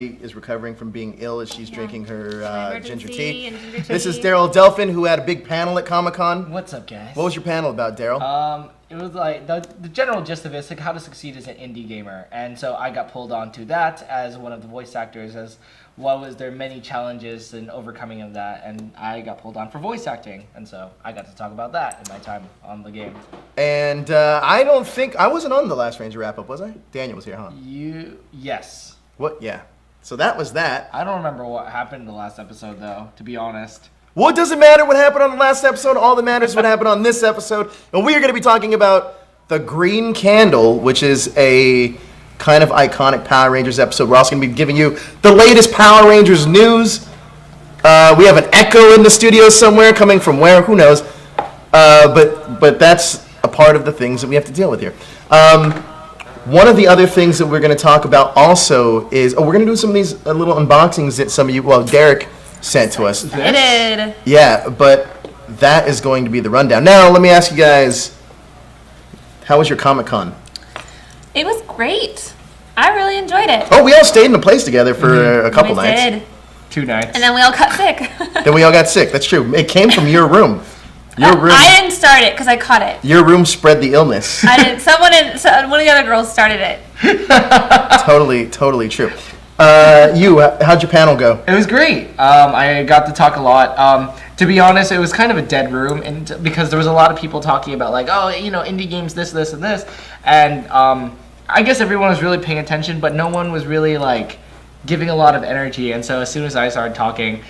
is recovering from being ill as she's drinking her ginger tea. This is Darrel Delphin, who had a big panel at Comic-Con. What's up, guys? What was your panel about, Darrel? It was like the general gist of it is like how to succeed as an indie gamer, and so I got pulled onto that as one of the voice actors. As what was there many challenges and overcoming of that, and I got pulled on for voice acting, and so I got to talk about that in my time on the game. And I don't think I wasn't on the Last Ranger wrap up, was I? Daniel was here, huh? Yes. What? Yeah. So that was that. I don't remember what happened in the last episode, though, to be honest. Well, it doesn't matter what happened on the last episode. All that matters is what happened on this episode. And we are going to be talking about the Green Candle, which is a kind of iconic Power Rangers episode. We're also going to be giving you the latest Power Rangers news. We have an echo in the studio somewhere, coming from where? Who knows? But that's a part of the things that we have to deal with here. One of the other things that we're going to talk about also is, we're going to do some of these little unboxings that some of you, Derek sent to us. I did. Yeah, but that is going to be the rundown. Now, let me ask you guys, how was your Comic-Con? It was great. I really enjoyed it. Oh, we all stayed in a place together for a couple nights. We did. 2 nights. And then we all got sick. Then we all got sick. That's true. It came from your room. Your room. I didn't start it because I caught it. Your room spread the illness. I didn't. One of the other girls started it. Totally true. How'd your panel go? It was great. I got to talk a lot. To be honest, it was kind of a dead room, and because there was a lot of people talking about like, indie games, this, and this, and I guess everyone was really paying attention, but no one was really like giving a lot of energy. And so as soon as I started talking,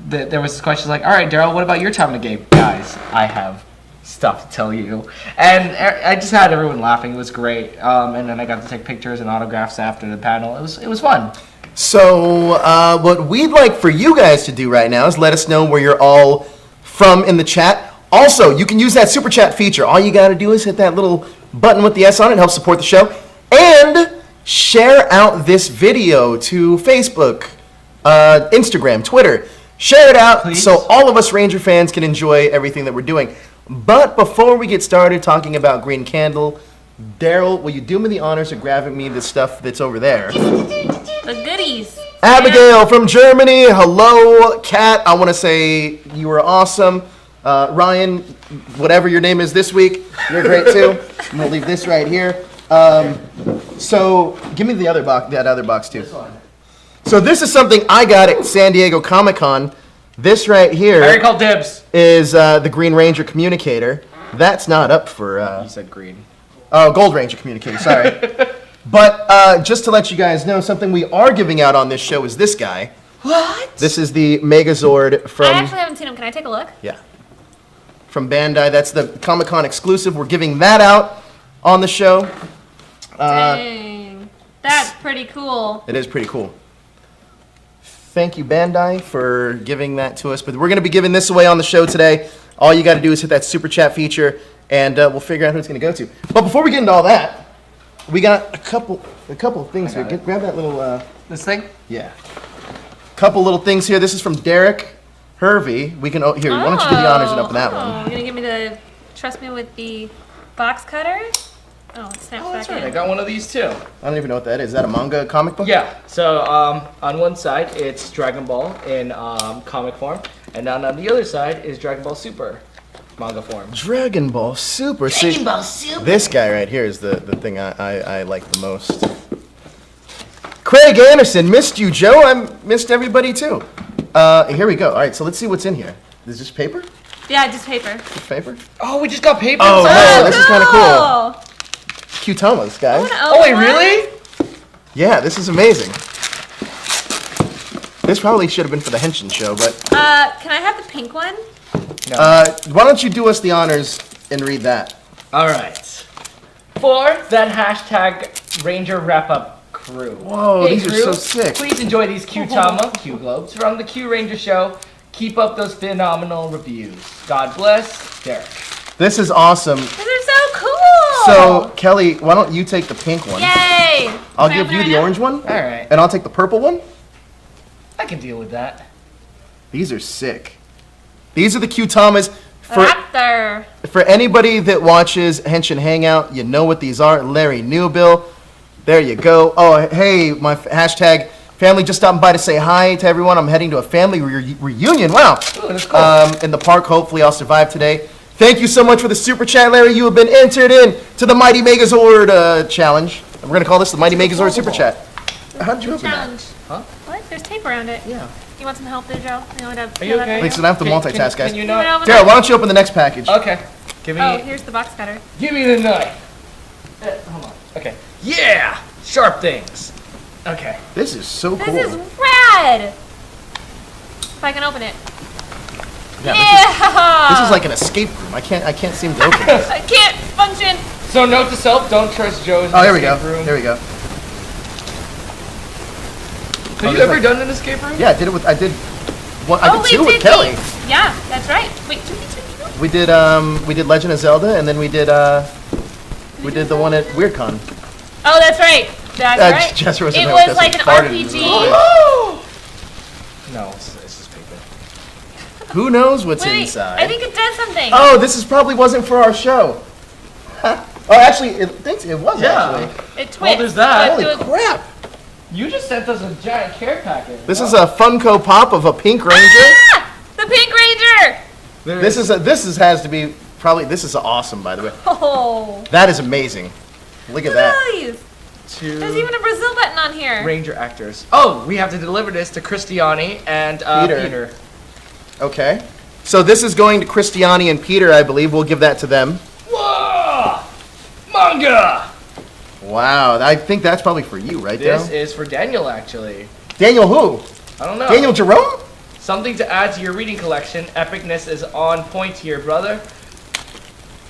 there was this question like, all right, Darrel, what about your time in the game? Guys, I have stuff to tell you. And I just had everyone laughing. It was great. And then I got to take pictures and autographs after the panel. It was fun. So what we'd like for you guys to do right now is let us know where you're all from in the chat. Also, you can use that super chat feature. All you got to do is hit that little button with the S on it. It helps support the show. And share out this video to Facebook, Instagram, Twitter. Share it out, please, so all of us Ranger fans can enjoy everything that we're doing. But before we get started talking about Green Candle, Darrel, will you do me the honors of grabbing me the stuff that's over there? The goodies. Abigail from Germany. Hello, Kat. I want to say you were awesome. Ryan, whatever your name is this week, you're great too. I'm going to leave this right here. So give me the other box, that other box too. This one. So this is something I got at San Diego Comic-Con. This right here I call dibs. Is the Green Ranger Communicator. That's not up for... You said green. Oh, Gold Ranger Communicator, sorry. But just to let you guys know, something we are giving out on this show is this guy. What? This is the Megazord from... I actually haven't seen him. Can I take a look? Yeah. From Bandai. That's the Comic-Con exclusive. We're giving that out on the show. Dang. That's pretty cool. It is pretty cool. Thank you, Bandai, for giving that to us. But we're going to be giving this away on the show today. All you got to do is hit that super chat feature, and we'll figure out who it's going to go to. But before we get into all that, we got a couple of things here. Grab that little... This thing? Yeah. Couple little things here. This is from Derek Hervey. We can... here, why don't you do the honors and open that one? You're going to give me trust me with the box cutter? Oh, it snaps back That's right. in. I got one of these too. I don't even know what that is. Is that a manga comic book? Yeah. So on one side it's Dragon Ball in comic form, and then on the other side is Dragon Ball Super manga form. Dragon Ball Super. Dragon Ball Super. This guy right here is the thing I like the most. Craig Anderson, missed you, Joe. I missed everybody too. Here we go. All right, so let's see what's in here. Is this paper? Yeah, just paper. Just paper? Oh, we just got paper. Oh, inside. no, this is kind of cool. Qtomas, guys. Oh, wait, really? Yeah, this is amazing. This probably should have been for the Henshin show, but... Can I have the pink one? No. Why don't you do us the honors and read that? All right. For that hashtag Ranger wrap-up crew. Whoa, hey, these crew, are so sick. Please enjoy these Qtama, Q Globes, from the Q Ranger show. Keep up those phenomenal reviews. God bless, Derek. This is awesome. These are so cool. So, Kelly, why don't you take the pink one? Yay. I'll give you the orange one. All right. And I'll take the purple one. I can deal with that. These are sick. These are the Qtomas. Raptor. For anybody that watches Henshin Hangout, you know what these are. Larry Newbill. There you go. Oh, hey, my hashtag Family just stopping by to say hi to everyone. I'm heading to a family reunion. Wow. Ooh, that's cool. In the park. Hopefully I'll survive today. Thank you so much for the super chat, Larry. You have been entered in to the Mighty Megazord challenge. We're going to call this the Mighty Megazord super chat. How did you open that? Challenge. Huh? What? There's tape around it. Yeah. You want some help there, Joe? Are you okay? Wait, so I have to multitask, guys. Can you not? Darrel, why don't you open the next package? Okay. Give me. Oh, here's the box cutter. Give me the knife. Hold on. Okay. Yeah! Sharp things. Okay. This is so cool. This is rad! If I can open it. Yeah! This is like an escape room. I can't seem to open this. I can't function! So note to self, don't trust Joe's Oh, here we go. room. Here we go. Have you ever done an escape room? Yeah, I did it with, I did two with Kelly. Yeah, that's right. Wait, We did Legend of Zelda, and then we did the one at WeirdCon. Oh, that's right. That's right. Jess was in It there was with like Jess an and farted RPG. in the No, it's just paper. Who knows what's Wait, inside? I think it does something. Oh, this probably wasn't for our show. Oh, actually, it was actually. It twists. Well, there's that. Holy crap! You just sent us a giant care package. This is a Funko Pop of a Pink Ranger. Ah! The Pink Ranger! This has to be probably. This is awesome, by the way. Oh. That is amazing. Look at that. Nice. Two There's even a Brazil button on here. Ranger actors. Oh, we have to deliver this to Christiani and Peter. Okay. So this is going to Christiani and Peter, I believe. We'll give that to them. Whoa! Manga! Wow, I think that's probably for you, right there. This is for Daniel, actually. Daniel who? I don't know. Daniel Jerome? Something to add to your reading collection. Epicness is on point here, brother.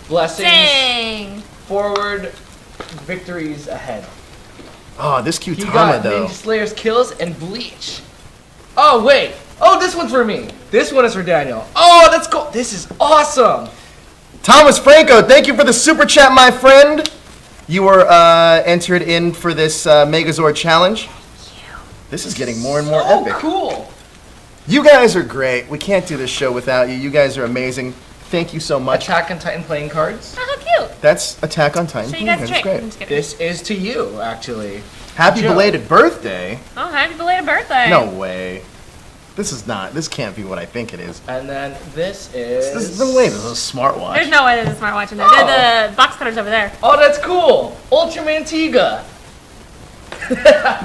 Blessings. Dang. Forward. Victories ahead. Oh, this He Q-Tama, got though. Ninja Slayer's kills and Bleach. Oh, wait. Oh, this one's for me. This one is for Daniel. Oh, that's cool. This is awesome. Thomas Franco, thank you for the super chat, my friend. You were entered in for this Megazord challenge. This is getting more and more epic. Cool. You guys are great. We can't do this show without you. You guys are amazing. Thank you so much. Attack on Titan playing cards. Oh, how cute. That's Attack on Titan. Show you guys a That's trick. great. I'm just kidding. This is to you, actually. Happy Joe. belated birthday. Oh, happy belated birthday. No way. This can't be what I think it is. And then this is... This is no way. This is a smartwatch. There's no way there's a smartwatch in there. Oh. The box cutter's over there. Oh, that's cool. Ultraman Tiga.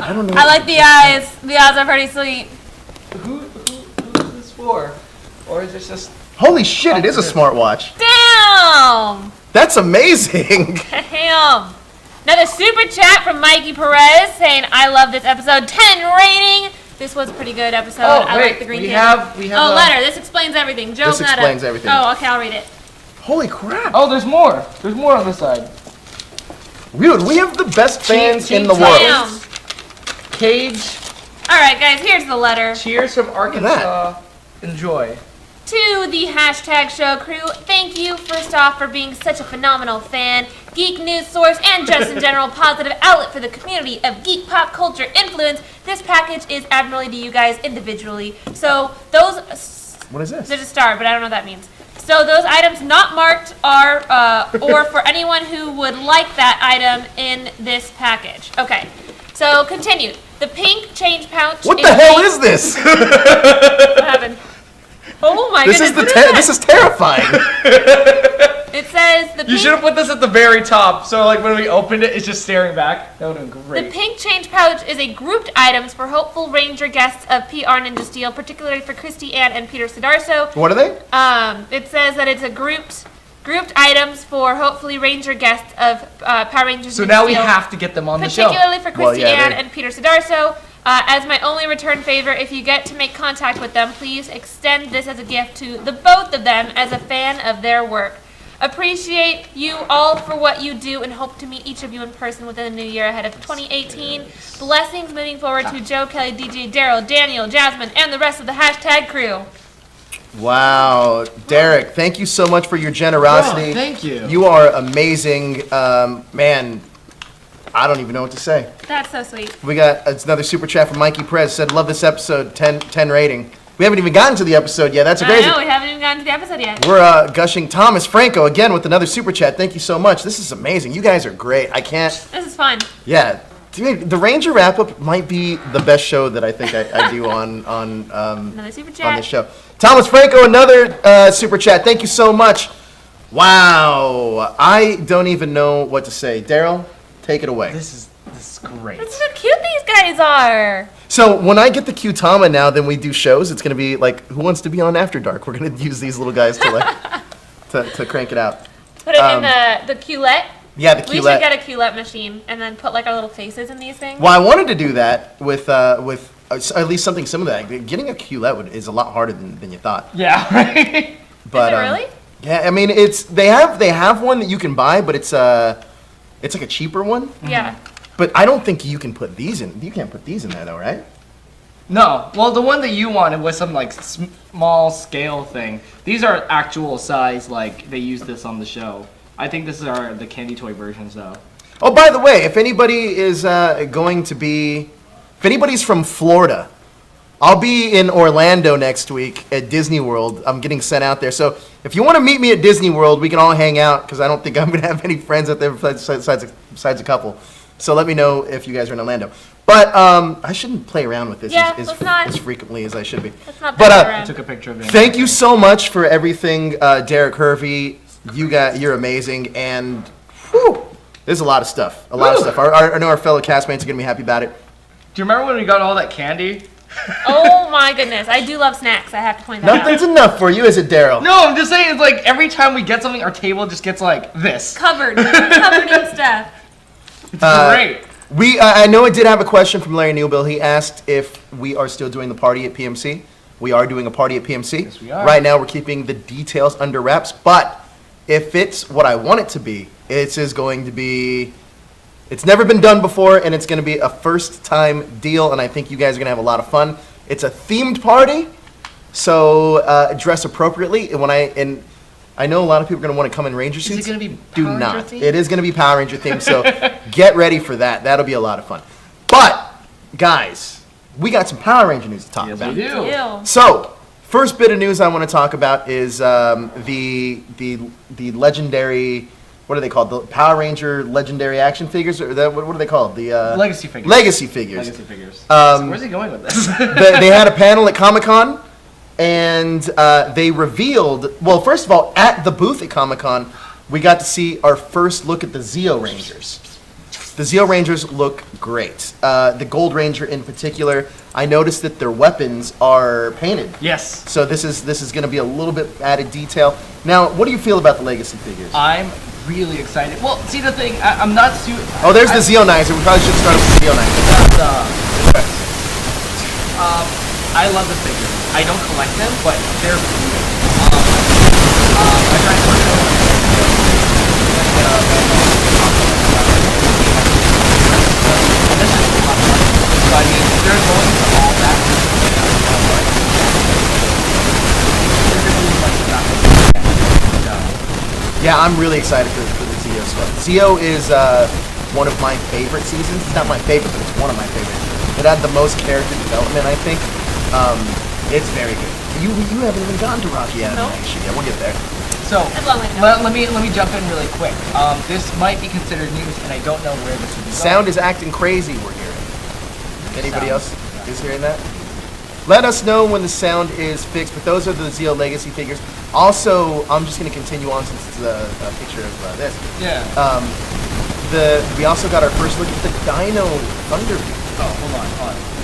I don't know. I like the eyes. The eyes are pretty sweet. Who's this for? Or is this just... Holy shit, it is a smartwatch. Damn! That's amazing. Damn! Another super chat from Mikey Perez saying, I love this episode. 10 rating! This was a pretty good episode. Oh, I wait, like the green we candle. have Oh, letter. This explains everything. Joe This Meta. explains everything. Oh, okay, I'll read it. Holy crap. Oh, there's more. There's more on this side. Dude, we have the best fans in the Damn. world. Damn. Cage. Alright, guys, here's the letter. Cheers from Arkansas. Enjoy. To the hashtag show crew, thank you first off for being such a phenomenal fan, geek news source, and just in general positive outlet for the community of geek pop culture influence. This package is admirably to you guys individually. So those, What is this? there's a star, but I don't know what that means. So those items not marked are, or for anyone who would like that item in this package. Okay, so continued. The pink change pouch. What the hell is this? What happened? Oh my This goodness! is What this is terrifying. It says the You pink, should have put this at the very top, so like when we opened it, it's just staring back. That would have been the great. pink change pouch is a grouped items for hopeful Ranger guests of PR Ninja Steel, particularly for Christy Ann and Peter Sidarso. What are they? It says that it's a grouped items for hopefully Ranger guests of Power Rangers. So Ninja now we Steel, have to get them on the show. particularly for Christy Well, yeah, Ann they- and Peter Sidarso. As my only return favor, if you get to make contact with them, please extend this as a gift to the both of them as a fan of their work. Appreciate you all for what you do and hope to meet each of you in person within the new year ahead of 2018. Blessings moving forward to Joe, Kelly, DJ, Darrel, Daniel, Jasmine, and the rest of the hashtag crew. Wow, Derek, thank you so much for your generosity. Oh, thank you. You are amazing. Man, I don't even know what to say. That's so sweet. We got another super chat from Mikey Perez. Said, love this episode, 10 rating. We haven't even gotten to the episode yet. That's I crazy. know, we haven't even gotten to the episode yet. We're gushing. Thomas Franco again with another super chat. Thank you so much. This is amazing. You guys are great. I can't. This is fun. Yeah, Dude, the Ranger wrap-up might be the best show that I think I do on Another super on chat. this show. Thomas Franco, another super chat. Thank you so much. Wow. I don't even know what to say. Darrel, take it away. This is great. Look how cute these guys are. So when I get the Q-Tama now, then we do shows. It's going to be like, who wants to be on After Dark? We're going to use these little guys to like to crank it out. Put it in the Qlette. Yeah, the We should Q-Let. get a Qlette machine and then put like our little faces in these things. Well, I wanted to do that with at least something similar to that. Getting a Q-Let is a lot harder than you thought. Yeah, right? But, Is it really? Yeah, I mean, they have one that you can buy, but it's like a cheaper one. Yeah. But I don't think you can put these in. You can't put these in there though, right? No. Well, the one that you wanted was some like small scale thing. These are actual size, like they use this on the show. I think this is the candy toy versions though. Oh, by the way, if anybody is if anybody's from Florida, I'll be in Orlando next week at Disney World. I'm getting sent out there. So if you want to meet me at Disney World, we can all hang out because I don't think I'm going to have any friends out there besides a couple. So let me know if you guys are in Orlando. But I shouldn't play around with this as frequently as I should be. Let's not But I took a picture of it. thank you so much for everything, Derek Hervey. You're amazing, and whew, there's a lot of stuff. I know our fellow castmates are gonna be happy about it. Do you remember when we got all that candy? Oh my goodness. I do love snacks. I have to point that out. Nothing's enough for you, is it, Darrel? No, I'm just saying, it's like every time we get something, our table just gets like this. Covered in stuff. It's great. I know I did have a question from Larry Newbill. He asked if we are still doing the party at PMC. We are doing a party at PMC. Yes, we are. Right now, we're keeping the details under wraps, but if it's what I want it to be, it's never been done before, and it's going to be a first-time deal, and I think you guys are going to have a lot of fun. It's a themed party, so dress appropriately. And I know a lot of people are going to want to come in Ranger suits. Is it going to be Do Power not. Ranger themed? It is going to be Power Ranger themed, so get ready for that. That'll be a lot of fun. But, guys, we got some Power Ranger news to talk Yes, about. we do. Ew. So, first bit of news I want to talk about is the legendary, what are they called? The Power Ranger legendary action figures, or what are they called? The Legacy figures. Legacy figures. Legacy figures. Um, Where's he going with this? They had a panel at Comic-Con, and they revealed. Well, first of all, at the booth at Comic-Con, we got to see our first look at the Zeo Rangers. The Zeo Rangers look great. The Gold Ranger in particular, I noticed that their weapons are painted. Yes. So this is going to be a little bit added detail. Now, what do you feel about the Legacy figures? I'm really excited. Well, see the thing, I'm not too. Oh, there's the Zeonizer. We probably should start with the Zeonizer. I love the figures. I don't collect them, but they're beautiful. I tried to work on this is a lot of fun. So I mean, they're going to all that. Yeah, I'm really excited for the Zeo stuff. Zeo is one of my favorite seasons. It's not my favorite, but it's one of my favorites. It had the most character development, I think. It's very good. You haven't even gone to Rocky Animation. Nope. Yeah, we'll get there. So That's long way to go. let me jump in really quick. This might be considered news, and I don't know where this would be Sound going. is acting crazy, we're hearing. Anybody else is hearing that? Let us know when the sound is fixed, but those are the Zeo Legacy figures. Also, I'm just going to continue on since it's a picture of this. Yeah. We also got our first look at the Dino Thunderbeat. Oh, hold on.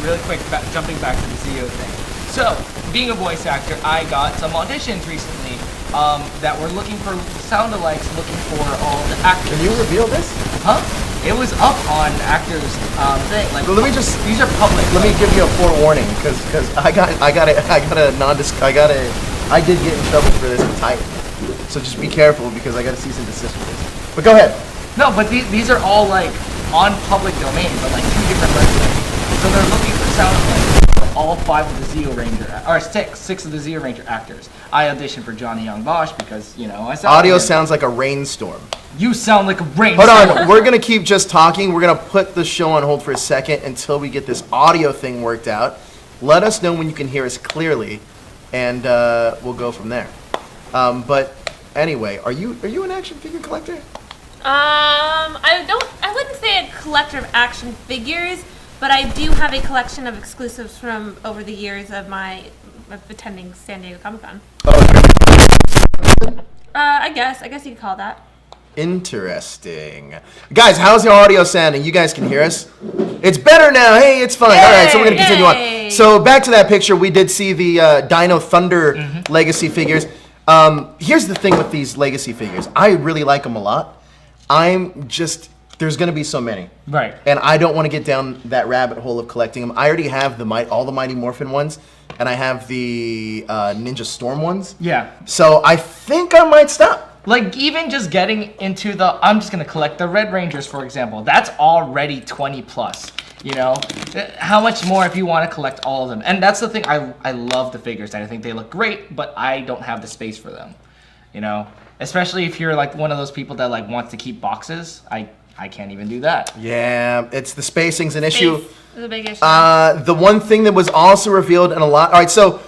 Really quick, jumping back to the Zeo thing. So, being a voice actor, I got some auditions recently that were looking for sound-alikes, looking for all the actors. Can you reveal this? Huh? It was up on actors' thing. Like, Well, let me just- these are public. Let me give you a forewarning, because I did get in trouble for this with Titan. So just be careful, because I got a cease and desist for this. But go ahead. No, but these are all like on public domain, but like two different websites. So they're looking for sound like all 5 of the Zeo Ranger, or 6 of the Zeo Ranger actors. I auditioned for Johnny Young Bosch because, you know, I sound Audio like sounds like a rainstorm. You sound like a rain. Hold on, we're going to keep just talking. We're going to put the show on hold for a second until we get this audio thing worked out. Let us know when you can hear us clearly, and we'll go from there. But anyway, are you an action figure collector? I wouldn't say a collector of action figures, but I do have a collection of exclusives from over the years of attending San Diego Comic-Con. I guess you could call that. Interesting. Guys, how's your audio sounding? You guys can hear us? It's better now. Hey, it's fine. All right, so we're going to continue on. So back to that picture, we did see the Dino Thunder Legacy figures. Here's the thing with these Legacy figures. I really like them a lot. There's going to be so many. Right. And I don't want to get down that rabbit hole of collecting them. I already have all the Mighty Morphin ones, and I have the Ninja Storm ones. Yeah. So I think I might stop. Like, even just getting into I'm just going to collect the Red Rangers, for example. That's already 20 plus, you know? How much more if you want to collect all of them? And that's the thing, I love the figures, and I think they look great, but I don't have the space for them, you know? Especially if you're, like, one of those people that, like, wants to keep boxes. I can't even do that. Yeah, it's the spacing's an issue. It's a big issue. The one thing that was also revealed in a lot... All right, so...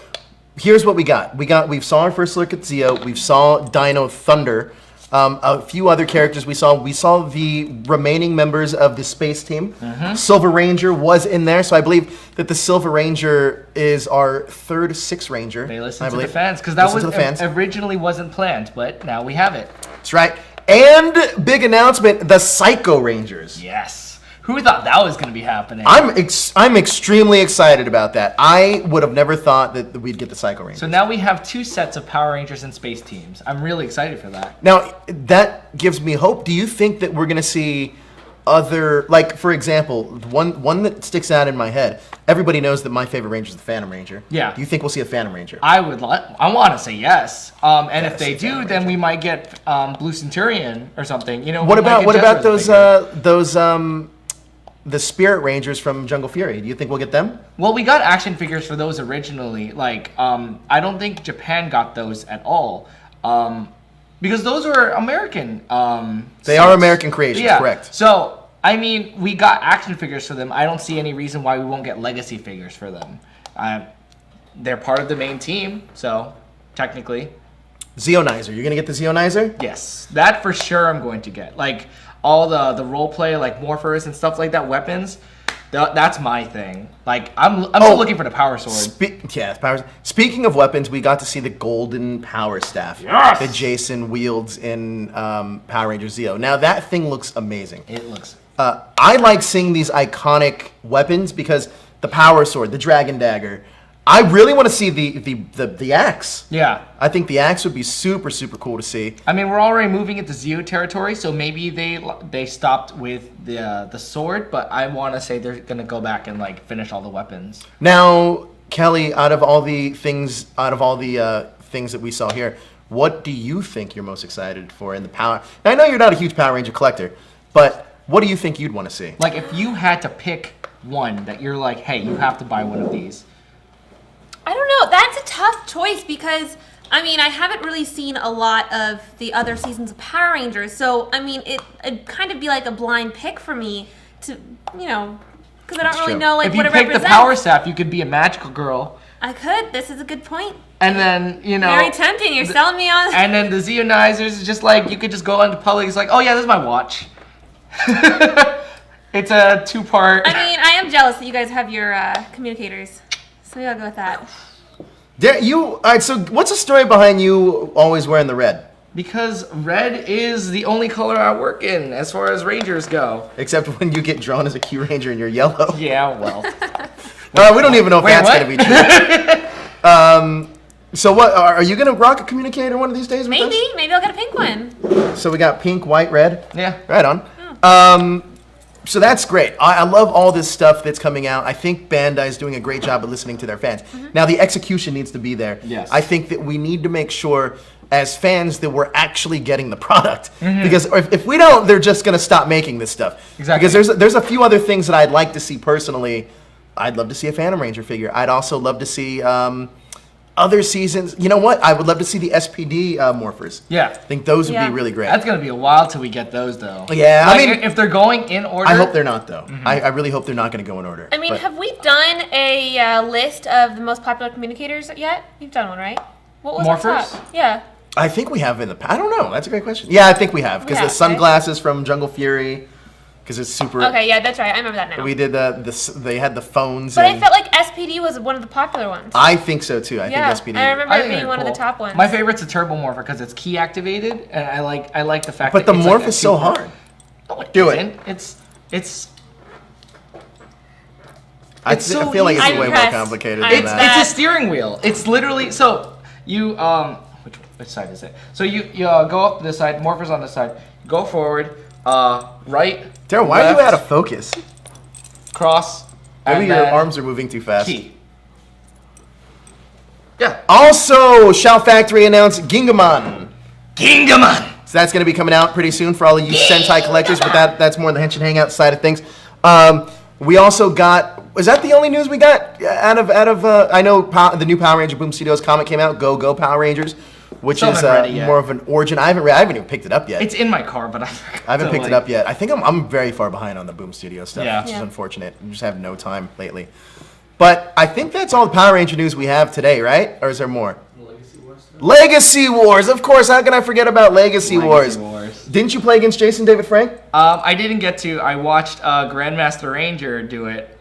Here's what we got. We saw our first look at Zeo. We saw Dino Thunder. A few other characters we saw. We saw the remaining members of the space team. Silver Ranger was in there, so I believe that the Silver Ranger is our third Six Ranger. They listened to the fans, because that originally wasn't planned, but now we have it. That's right. And big announcement, the Psycho Rangers. Yes. Who thought that was going to be happening? I'm extremely excited about that. I would have never thought that we'd get the Psycho Rangers. So now we have 2 sets of Power Rangers and space teams. I'm really excited for that. Now, that gives me hope. Do you think that we're going to see other, like, for example, one that sticks out in my head, everybody knows that my favorite Ranger is the Phantom Ranger. Yeah. Do you think we'll see a Phantom Ranger? I want to say yes. And if they do, then we might get Blue Centurion or something. You know. What about those the Spirit Rangers from Jungle Fury? Do you think we'll get them? Well, we got action figures for those originally. Like, I don't think Japan got those at all. Because those were American. They are American creations, yeah. Correct. So, I mean, we got action figures for them. I don't see any reason why we won't get legacy figures for them. They're part of the main team, so technically. Zeonizer. You're going to get the Zeonizer? Yes. That for sure I'm going to get. Like, all the role play, like morphers and stuff like that, weapons, that's my thing. Like, I'm still looking for the power sword. Power. Speaking of weapons, we got to see the golden power staff that Jason wields in Power Rangers Zeo. Now, that thing looks amazing. It looks... I like seeing these iconic weapons because the power sword, the dragon dagger, I really want to see the axe. Yeah. I think the axe would be super, super cool to see. I mean, we're already moving into Zeo territory, so maybe they stopped with the sword, but I want to say they're going to go back and, like, finish all the weapons. Now, Kelly, out of all the things that we saw here, what do you think you're most excited for in the Power... Now, I know you're not a huge Power Ranger collector, but what do you think you'd want to see? Like, if you had to pick one that you're like, hey, you have to buy one of these... I don't know. That's a tough choice because, I mean, I haven't really seen a lot of the other seasons of Power Rangers. So, I mean, it'd kind of be like a blind pick for me to, you know, because I don't really know, like, what it represents. If you pick the Power Staff, you could be a magical girl. I could. This is a good point. And then, you know... Very tempting. You're selling me on... And then the Zeonizers is just like, you could just go into public. It's like, oh, yeah, this is my watch. It's a 2-part... I mean, I am jealous that you guys have your communicators. So maybe I'll go with that. All right, so what's the story behind you always wearing the red? Because red is the only color I work in as far as Rangers go. Except when you get drawn as a Q Ranger and you're yellow. Yeah, well. We don't even know if that's going to be true. So what, are you going to rock a communicator one of these days with us? Maybe I'll get a pink one. So we got pink, white, red? Yeah. Right on. Oh. So that's great. I love all this stuff that's coming out. I think Bandai's doing a great job of listening to their fans. Mm-hmm. Now, the execution needs to be there. Yes. I think that we need to make sure, as fans, that we're actually getting the product. Mm-hmm. Because if we don't, they're just going to stop making this stuff. Exactly. Because there's a few other things that I'd like to see personally. I'd love to see a Phantom Ranger figure. I'd also love to see... other seasons, you know what? I would love to see the SPD morphers. Yeah. I think those would be really great. That's going to be a while till we get those, though. Yeah, like, I mean... If they're going in order... I hope they're not, though. Mm-hmm. I really hope they're not going to go in order. I mean, have we done a list of the most popular communicators yet? You've done one, right? What was Morphers? our top? Yeah. I think we have in the past. I don't know. That's a great question. Yeah, I think we have. Because the sunglasses from Jungle Fury, because it's super... Okay, yeah, that's right. I remember that now. We did they had the phones. But I felt like SPD was one of the popular ones. I think so, too. I think SPD... I remember it being one of the top ones. My favorite's a Turbo Morph because it's key activated, and I like the fact that the morph is so hard. No, it Do isn't. it. I feel like it's way more complicated than that. It's a steering wheel. It's literally... So, you... Which side is it? So you go up this side, Morpher's on this side, go forward, right, Darrel, why are you out of focus? Cross, Maybe your arms are moving too fast. Key. Yeah. Also, Shout Factory announced Gingaman. Gingaman! So that's going to be coming out pretty soon for all of you Sentai collectors, but that's more on the Henshin Hangout side of things. We also got... Was that the only news we got out of I know the new Power Ranger Boom Studios comic came out, Go Go Power Rangers, which is more of an origin. I haven't even picked it up yet. It's in my car, but I haven't picked it up yet. I think I'm very far behind on the Boom Studio stuff, which is unfortunate. I just have no time lately. But I think that's all the Power Ranger news we have today, right? Or is there more? Legacy Wars, of course. How can I forget about Legacy Wars? Didn't you play against Jason David Frank? I didn't get to. I watched Grandmaster Ranger do it.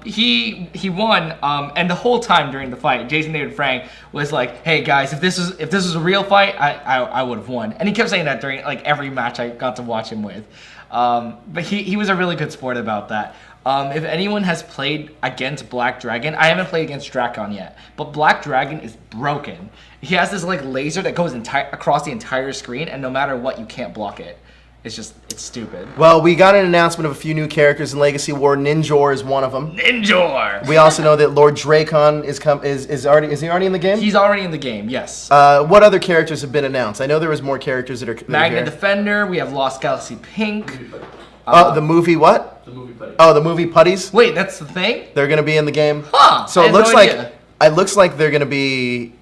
He won, and the whole time during the fight, Jason David Frank was like, "Hey guys, if this was a real fight, I would have won." And he kept saying that during like every match I got to watch him with. But he was a really good sport about that. If anyone has played against Black Dragon, I haven't played against Drakon yet, but Black Dragon is broken. He has this like laser that goes across the entire screen, and no matter what, you can't block it. It's stupid. Well, we got an announcement of a few new characters in Legacy War. Ninjor is one of them. Ninjor! We also know that Lord Dracon is he already in the game? He's already in the game, yes. What other characters have been announced? I know there was more characters that are Magna here. Defender, we have Lost Galaxy Pink. The movie what? The movie Putties. Oh, the movie Putties? Wait, that's the thing? They're going to be in the game? Huh! So it looks like there's going to be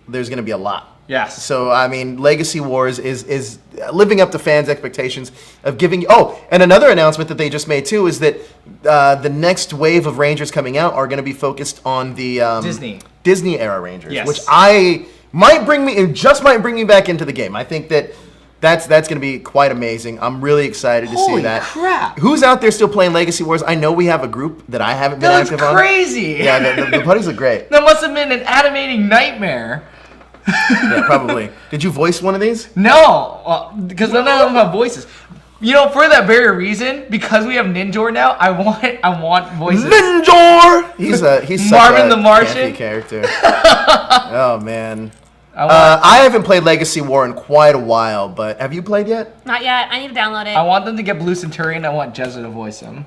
a lot. Yes. So, I mean, Legacy Wars is living up to fans' expectations of giving... Oh, and another announcement that they just made, too, is that the next wave of Rangers coming out are going to be focused on the... Disney-era Rangers. Yes. Which might bring me back into the game. I think that's going to be quite amazing. I'm really excited to see that. Holy crap. Who's out there still playing Legacy Wars? I know we have a group that I haven't been active on. That's crazy! Yeah, the putties look great. That must have been an animating nightmare. Yeah, probably. Did you voice one of these? No, because none of them have voices. You know, for that very reason, because we have Ninjor now, I want voices. Ninjor! He's such Marvin a the Martian character. Oh man. I haven't played Legacy War in quite a while, but have you played yet? Not yet. I need to download it. I want them to get Blue Centurion. I want Jezza to voice him.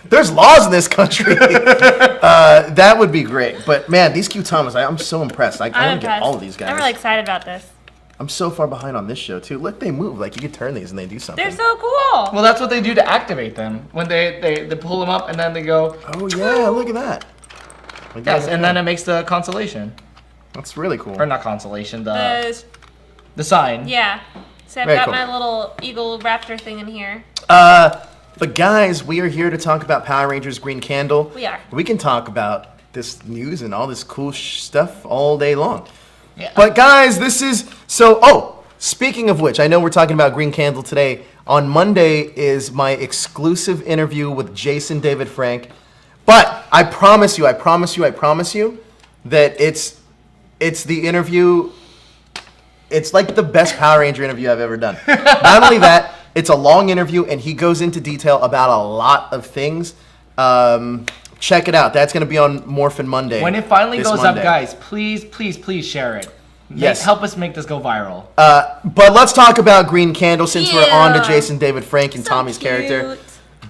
There's laws in this country. That would be great. But man, these Q-Tamas, I'm so impressed. I want to get all of these guys. I'm really excited about this. I'm so far behind on this show too. Look, they move. Like you can turn these and they do something. They're so cool. Well, that's what they do to activate them. When they pull them up and then they go. Oh yeah, look at that. Yes, and then it makes the constellation. That's really cool. Or not constellation, the sign. Yeah. So I've got my little eagle raptor thing in here. But guys, we are here to talk about Power Rangers Green Candle. We are. We can talk about this news and all this cool stuff all day long. Yeah. But guys, this is... speaking of which, I know we're talking about Green Candle today. On Monday is my exclusive interview with Jason David Frank. But I promise you that it's the interview... It's like the best Power Ranger interview I've ever done. Not only that, it's a long interview, and he goes into detail about a lot of things. Check it out. That's going to be on Morphin Monday. When it finally goes Monday. up, guys, please share it. Yes. Help us make this go viral. But let's talk about Green Candle since we're on to Jason David Frank and So Tommy's cute. character.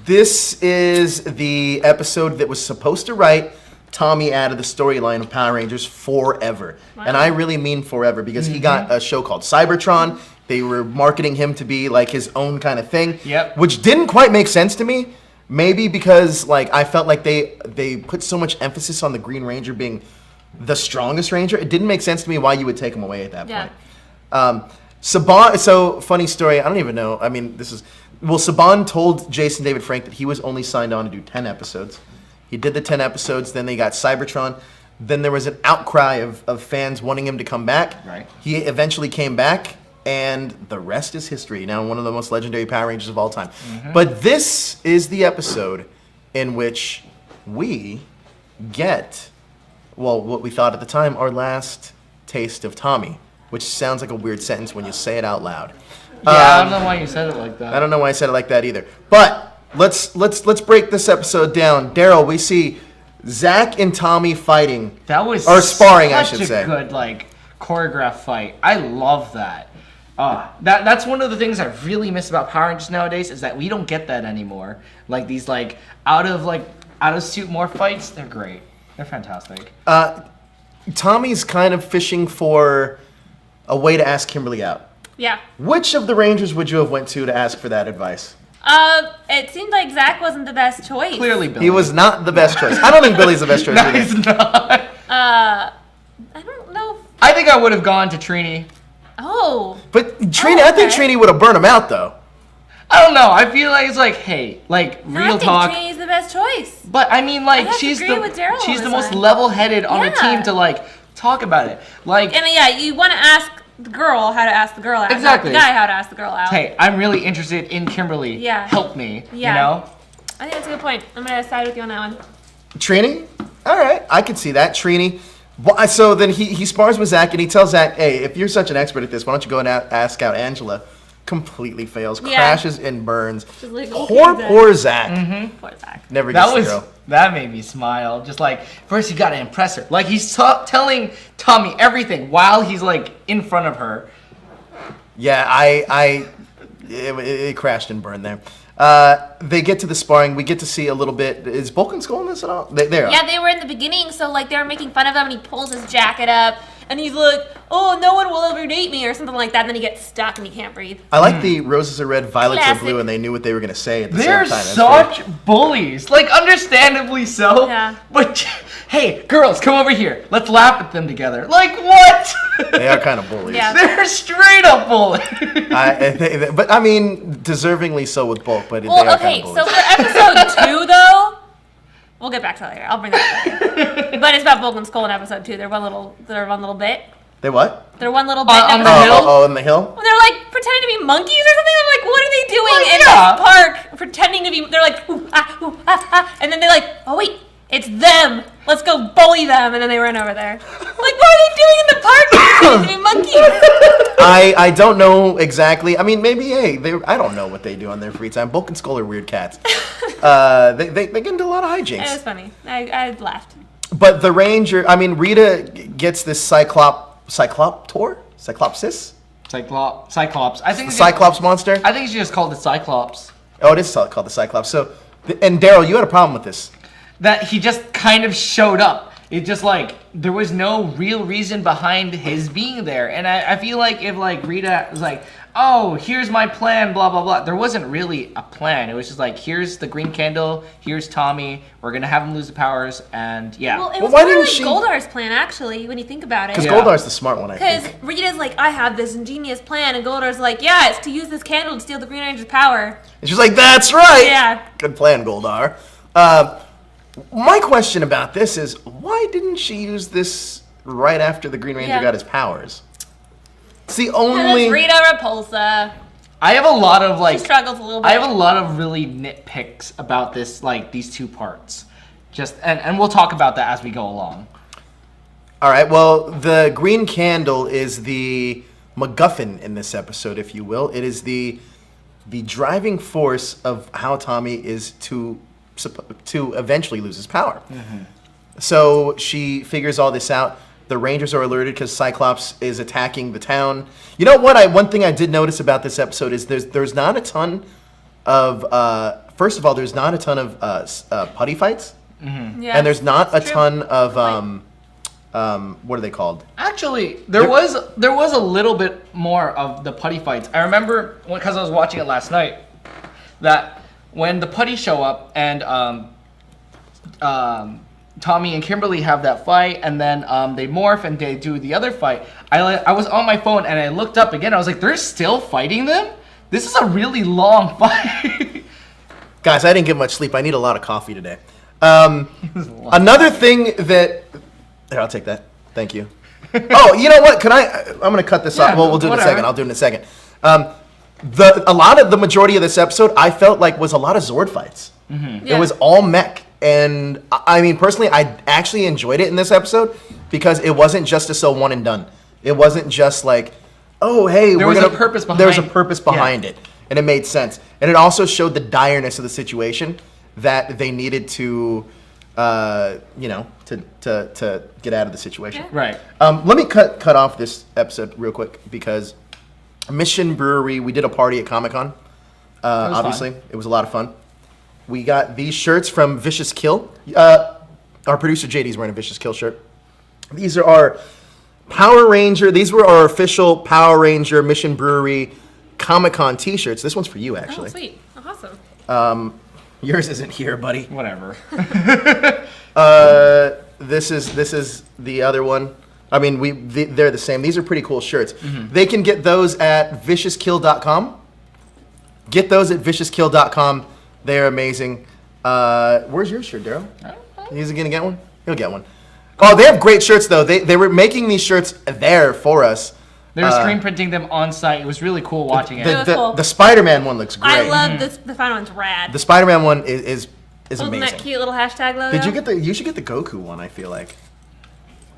This is the episode that was supposed to write Tommy out of the storyline of Power Rangers forever. Wow. And I really mean forever because he got a show called Cybertron. They were marketing him to be like his own kind of thing. Yep. Which didn't quite make sense to me. Maybe because like I felt like they put so much emphasis on the Green Ranger being the strongest Ranger. It didn't make sense to me why you would take him away at that point. Saban, so funny story. I don't even know. I mean, Saban told Jason David Frank that he was only signed on to do 10 episodes. He did the 10 episodes. Then they got Cybertron. Then there was an outcry of fans wanting him to come back. Right. He eventually came back, and the rest is history. Now one of the most legendary Power Rangers of all time. But this is the episode in which we get, well, what we thought at the time, our last taste of Tommy, which sounds like a weird sentence when you say it out loud. Yeah, I don't know why you said it like that. I don't know why I said it like that either. But let's break this episode down. Darrel, we see Zach and Tommy fighting. That was or sparring, I should such say. a good choreographed fight. I love that. That's one of the things I really miss about Power Rangers nowadays is that we don't get that anymore. Like these out of suit morph fights, they're great. They're fantastic. Tommy's kind of fishing for a way to ask Kimberly out. Yeah. Which of the Rangers would you have went to ask for that advice? It seemed like Zach wasn't the best choice. Clearly, Billy. He was not the best choice. I don't think Billy's the best choice No, either. he's not. I don't know. I think I would have gone to Trini. Oh. But Trini, I think okay. Trini would have burned him out, though. I don't know. I feel like it's hey, No, real talk. I think Trini's the best choice. But I mean, have to she's agree with Darrel she's on the this most one. level-headed on the Yeah. team to talk about it. And yeah, you want to ask the girl how to ask the girl out. Exactly. Not the guy how to ask the girl out. Hey, I'm really interested in Kimberly. Yeah. Help me. Yeah. You know? I think that's a good point. I'm going to side with you on that one. Trini? All right, I could see that. Trini. So then he spars with Zach, and he tells Zach, hey, if you're such an expert at this, why don't you go and ask out Angela? Completely fails, Yeah. crashes and burns. Just like, Poor Zach. Mm-hmm. Poor Zach. Never gets the girl. That made me smile. Just first you gotta impress her. He's telling Tommy everything while he's in front of her. Yeah, it crashed and burned there. They get to the sparring. We get to see a little bit. Is Bulk Skull in this at all? There. Yeah, they were in the beginning, so they were making fun of him, and he pulls his jacket up, and he's like, "Oh, no one will ever date me," or something like that. And then he gets stuck and he can't breathe. I like the roses are red, violets are Classic. blue, and they knew what they were going to say at the They're same time. That's such bullies. Understandably so. Yeah. But hey, girls, come over here. Let's laugh at them together. What? great. They are kind of bullies. Yeah. They're straight up bullies. But I mean, deservingly so with Bulk, but they Well, are okay, kind of so bullies. for episode 2, though, we'll get back to that later. I'll bring that up later. But it's about Bulk and Skull in episode 2. They're one little bit. They what? They're one little bit. On in the episode hill? Oh, in the hill? When they're pretending to be monkeys or something, I'm like, what are they doing in yeah. this park? Pretending to be, they're like, ooh, ah, and then they're like, oh wait, it's them. Let's go bully them, and then they run over there. What are they doing in the park? Pretending to be monkeys. I don't know exactly. I mean, maybe, hey, I don't know what they do on their free time. Bulk and Skull are weird cats. They get into a lot of It was hijinks. funny. I laughed. But the Ranger, I mean, Rita gets this Cyclopsis? Cyclops. I think Cyclops monster? I think she just called it Cyclops. Oh, it is called the Cyclops. So, and Darrel, you had a problem with this. That he just kind of showed up. It just there was no real reason behind his being there. And I feel like if Rita was oh, here's my plan, blah, blah, blah. There wasn't really a plan. It was just here's the green candle, here's Tommy, we're going to have him lose the powers, and yeah. Well, it was why more didn't like she- Goldar's plan, actually, when you think about it. Because Yeah. Goldar's the smart one, I Because think. Rita's like, I have this ingenious plan, and Goldar's like, yeah, it's to use this candle to steal the Green Ranger's power. And she's like, that's right! Yeah. Good plan, Goldar. My question about this is, why didn't she use this right after the Green Ranger Yeah. got his powers? It's the And only... it's Rita Repulsa. I have a lot of She struggles a little bit. I have a lot of really nitpicks about this, these two parts. And we'll talk about that as we go along. All right, well, the green candle is the MacGuffin in this episode, if you will. It is the driving force of how Tommy is to eventually lose his power. Mm-hmm. So she figures all this out. The Rangers are alerted because Cyclops is attacking the town. You know what? One thing I did notice about this episode is there's not a ton of first of all, there's not a ton of putty fights, Yeah, and there's not a true. ton of what are they called? Actually, there was a little bit more of the putty fights. I remember because I was watching it last night that when the putty show up and Tommy and Kimberly have that fight, and then they morph and they do the other fight. I was on my phone and I looked up again. I was like, they're still fighting them? This is a really long fight. Guys, I didn't get much sleep. I need a lot of coffee today. Another thing that Here, I'll take that. Thank you. Oh, you know what? I'm going to cut this off. Well, we'll do it in a second. I'll do it in a second. The majority of this episode, I felt like was a lot of Zord fights. Mm-hmm. Yeah. It was all mech. And I mean, personally, I actually enjoyed it in this episode because it wasn't just a so one and done. It wasn't just like, oh, hey, there was a purpose behind it. And it made sense. And it also showed the direness of the situation that they needed to, to get out of the situation. Yeah. Right. Let me cut off this episode real quick because Mission Brewery, we did a party at Comic-Con. Obviously, fun. It was a lot of fun. We got these shirts from Vicious Kill. Our producer JD's wearing a Vicious Kill shirt. These are our Power Ranger. These were our official Power Ranger Mission Brewery Comic-Con t-shirts. This one's for you, actually. Oh, sweet. Awesome. Yours isn't here, buddy. Whatever. This is the other one. I mean, they're the same. These are pretty cool shirts. Mm-hmm. They can get those at viciouskill.com. Get those at vicioskill.com. They're amazing. Where's your shirt, Darrel? He's gonna get one? He'll get one. Oh, they have great shirts, though. They were making these shirts there for us. They were screen printing them on site. It was really cool watching it. The Spider-Man one looks great. I love this. The final one's rad. The Spider-Man one is Wasn't amazing. that cute little hashtag logo? You should get the Goku one, I feel like.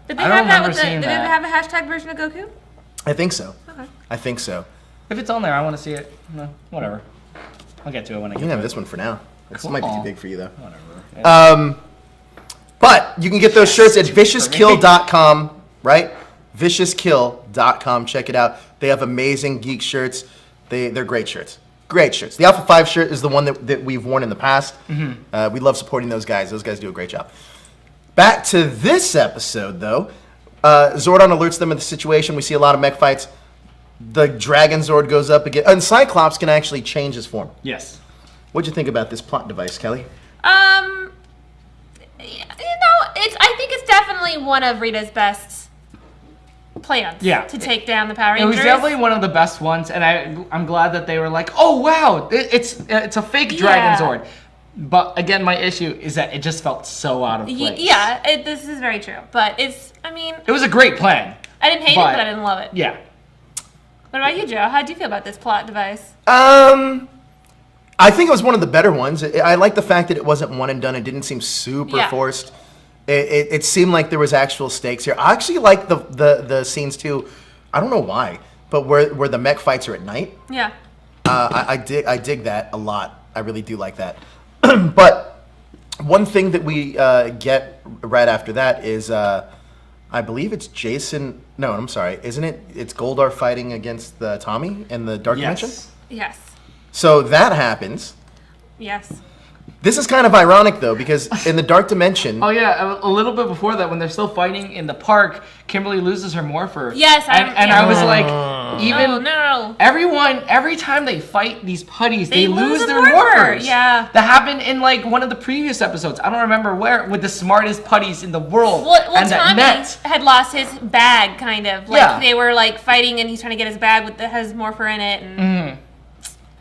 Did they have that with did they have a hashtag version of Goku? I think so. Okay. I think so. If it's on there, I want to see it. No, whatever. I'll get to it when I get to it. You can have this one for now. This might be too big for you, though. Whatever. But you can get those shirts at vicioskill.com, right? vicioskill.com. Check it out. They have amazing geek shirts. They're great shirts. Great shirts. The Alpha 5 shirt is the one that we've worn in the past. Mm-hmm. We love supporting those guys. Those guys do a great job. Back to this episode, though. Zordon alerts them of the situation. We see a lot of mech fights. The Dragonzord goes up again. And Cyclops can actually change his form. Yes. What'd you think about this plot device, Kelly? I think it's definitely one of Rita's best plans. Yeah. To take down the Power Rangers. It was definitely one of the best ones, and I'm glad that they were like, oh wow, it's a fake Dragonzord. But again, my issue is that it just felt so out of place. Yeah, this is very true. But it was a great plan. I didn't hate it, but I didn't love it. Yeah. What about you, Joe? How do you feel about this plot device? I think it was one of the better ones. I like the fact that it wasn't one and done. It didn't seem super forced. It seemed like there was actual stakes here. I actually like the scenes too. I don't know why, but where the mech fights are at night. Yeah. I dig that a lot. I really do like that. But one thing that we get right after that is I believe it's Jason. No, I'm sorry. Isn't it? It's Goldar fighting against the Tommy in the Dark Dimension? Yes. So that happens. Yes. This is kind of ironic, though, because in the Dark Dimension... Oh, yeah. A little bit before that, when they're still fighting in the park, Kimberly loses her morpher. Yes. I was like, even... Oh, no. Every time they fight these putties, they lose their morphers. Yeah. That happened in, like, one of the previous episodes. I don't remember where, with the smartest putties in the world. Well, Tommy had lost his bag, kind of. Like, they were, like, fighting, and he's trying to get his bag with his morpher in it, and...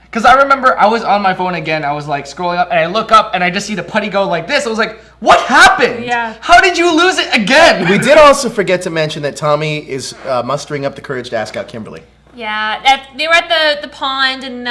Because I remember I was on my phone again. I was like scrolling up and I look up and I just see the putty go like this. I was like, what happened? Yeah. How did you lose it again? We did also forget to mention that Tommy is mustering up the courage to ask out Kimberly. Yeah. They were at the pond and,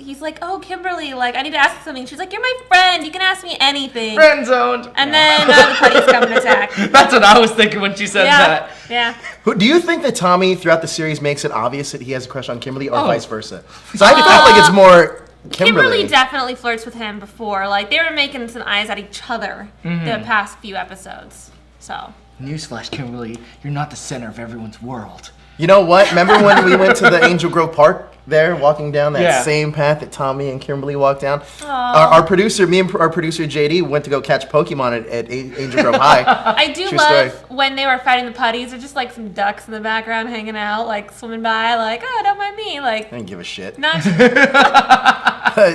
he's like, oh, Kimberly, like, I need to ask you something. She's like, you're my friend. You can ask me anything. Friend zoned. And then the putties come and attack. That's what I was thinking when she said that. Yeah. Do you think that Tommy, throughout the series, makes it obvious that he has a crush on Kimberly, or vice versa? So I felt like it's more Kimberly. Kimberly definitely flirts with him before. Like, they were making some eyes at each other the past few episodes. So. Newsflash, Kimberly, you're not the center of everyone's world. You know what? Remember when we went to the Angel Grove Park there, walking down that same path that Tommy and Kimberly walked down? Our producer, me and our producer JD, went to go catch Pokemon at Angel Grove High. I do love when they were fighting the putties. There's just like some ducks in the background hanging out, like swimming by, like, oh, don't mind me. Like, I didn't give a shit. Not.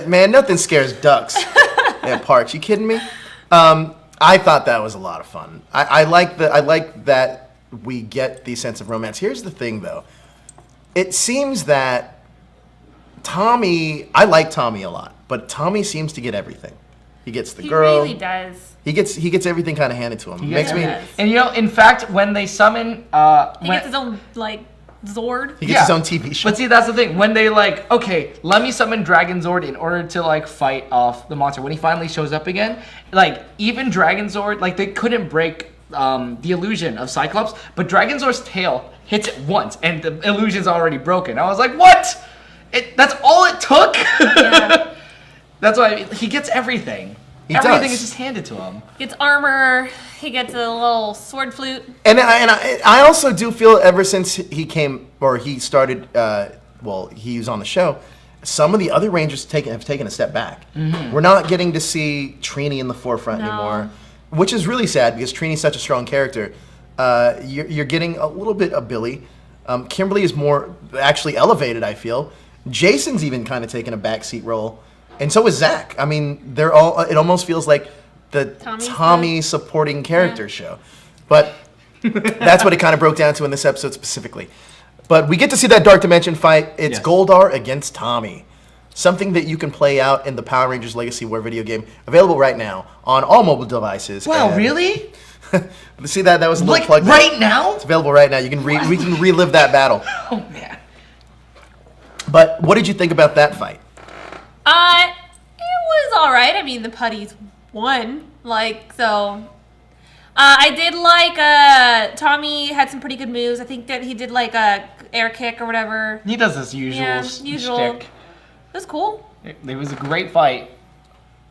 Man, nothing scares ducks at parks. You kidding me? I thought that was a lot of fun. I like that we get the sense of romance. Here's the thing, though. It seems that Tommy, I like Tommy a lot, but Tommy seems to get everything. He gets the He girl. really does. He gets everything kind of handed to him. He Makes gets me. it. And in fact, when they summon, He gets his own Zord. He gets his own TV show. But see, that's the thing. When they okay, let me summon Dragonzord in order to fight off the monster. When he finally shows up again, even Dragonzord, they couldn't break the illusion of Cyclops, but Dragonzord's tail hits it once, and the illusion's already broken. I was like, what? That's all it took? Yeah. That's why he gets everything. Everything is just handed to him. Gets armor. He gets a little sword flute. And I also do feel ever since he started, he was on the show, some of the other Rangers have taken a step back. Mm-hmm. We're not getting to see Trini in the forefront anymore, which is really sad because Trini's such a strong character. You're getting a little bit of Billy. Kimberly is more actually elevated, I feel. Jason's even kind of taken a backseat role. And so is Zach. I mean, it almost feels like the Tommy supporting character show. But that's what it kind of broke down to in this episode specifically. But we get to see that Dark Dimension fight. It's Goldar against Tommy. Something that you can play out in the Power Rangers Legacy War video game, available right now on all mobile devices. Wow, really? See that was a little plug. Right now? It's available right now. We can relive that battle. Oh man. But what did you think about that fight? It was alright. I mean, the putties won. I did Tommy had some pretty good moves. I think that he did a air kick or whatever. He does his usual shtick. It was cool. It was a great fight.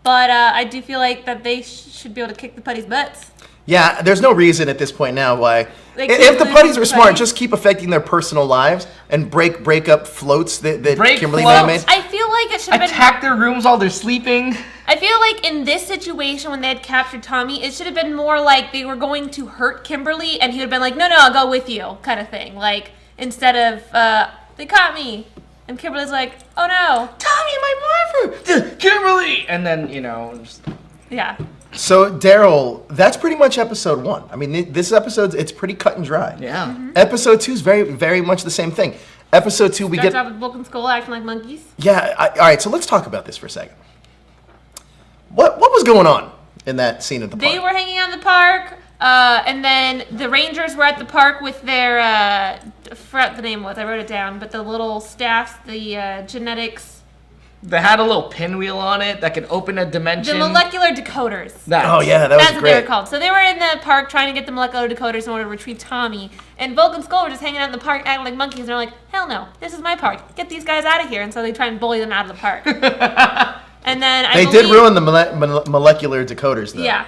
But I do feel like that they should be able to kick the putties' butts. Yeah, there's no reason at this point now why. If the putties were smart, just keep affecting their personal lives and break up floats that Kimberly may have made. I feel like it should have been... Attack their rooms while they're sleeping. I feel like in this situation when they had captured Tommy, it should have been more like they were going to hurt Kimberly and he would have been like, no, I'll go with you, kind of thing. Instead of, they caught me. And Kimberly's like, oh no. Tommy, my Morphin! Kimberly! And then, Yeah. So, Darrel, that's pretty much episode 1. I mean, this episode, it's pretty cut and dry. Yeah. Mm-hmm. Episode 2 is very, very much the same thing. Episode 2, we Starts off with Bulk and Skull acting like monkeys. Yeah, all right, so let's talk about this for a second. What was going on in that scene at the park? They were hanging out in the park, and then the Rangers were at the park with their, I forgot the name was, I wrote it down, but the little staffs, the genetics. They had a little pinwheel on it that could open a dimension. The molecular decoders. Oh yeah, that was great. That's what they were called. So they were in the park trying to get the molecular decoders in order to retrieve Tommy. And Bulk and Skull were just hanging out in the park acting like monkeys. And they're like, hell no, this is my park. Get these guys out of here. And so they try and bully them out of the park. And then they did ruin the molecular decoders though. Yeah.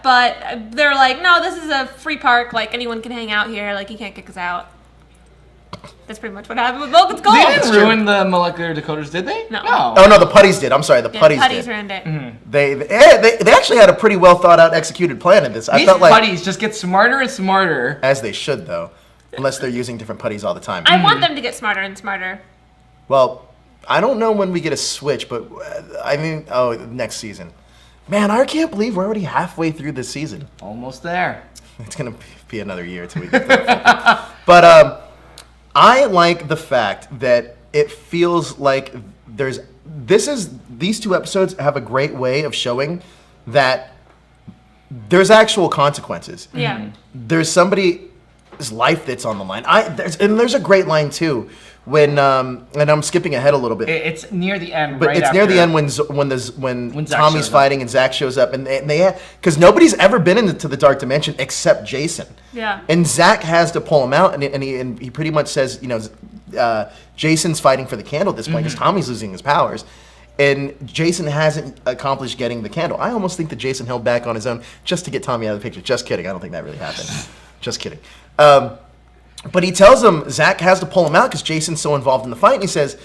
But they're like, no, this is a free park. Anyone can hang out here. You can't kick us out. That's pretty much what happened with Bulk and Skull. They didn't ruin the molecular decoders, did they? No. Oh no, the putties did. I'm sorry, the putties did. Ruined it. Mm-hmm. They actually had a pretty well thought out, executed plan in this. These putties just get smarter and smarter. As they should, though, unless they're using different putties all the time. I want them to get smarter and smarter. Well, I don't know when we get a switch, but next season. Man, I can't believe we're already halfway through this season. Almost there. It's gonna be another year until we get there. But I like the fact that it feels like these 2 episodes have a great way of showing that there's actual consequences. Yeah. Mm-hmm. There's somebody's life that's on the line. There's a great line too when and I'm skipping ahead a little bit. It's near the end, but right it's after. near the end when Tommy's Zach fighting and Zach shows up, and they because nobody's ever been into the Dark Dimension except Jason. Yeah. And Zach has to pull him out, and he pretty much says, Jason's fighting for the candle at this point because Tommy's losing his powers, and Jason hasn't accomplished getting the candle. I almost think that Jason held back on his own just to get Tommy out of the picture. Just kidding. I don't think that really happened. Just kidding. But he tells him Zach has to pull him out because Jason's so involved in the fight, and he says,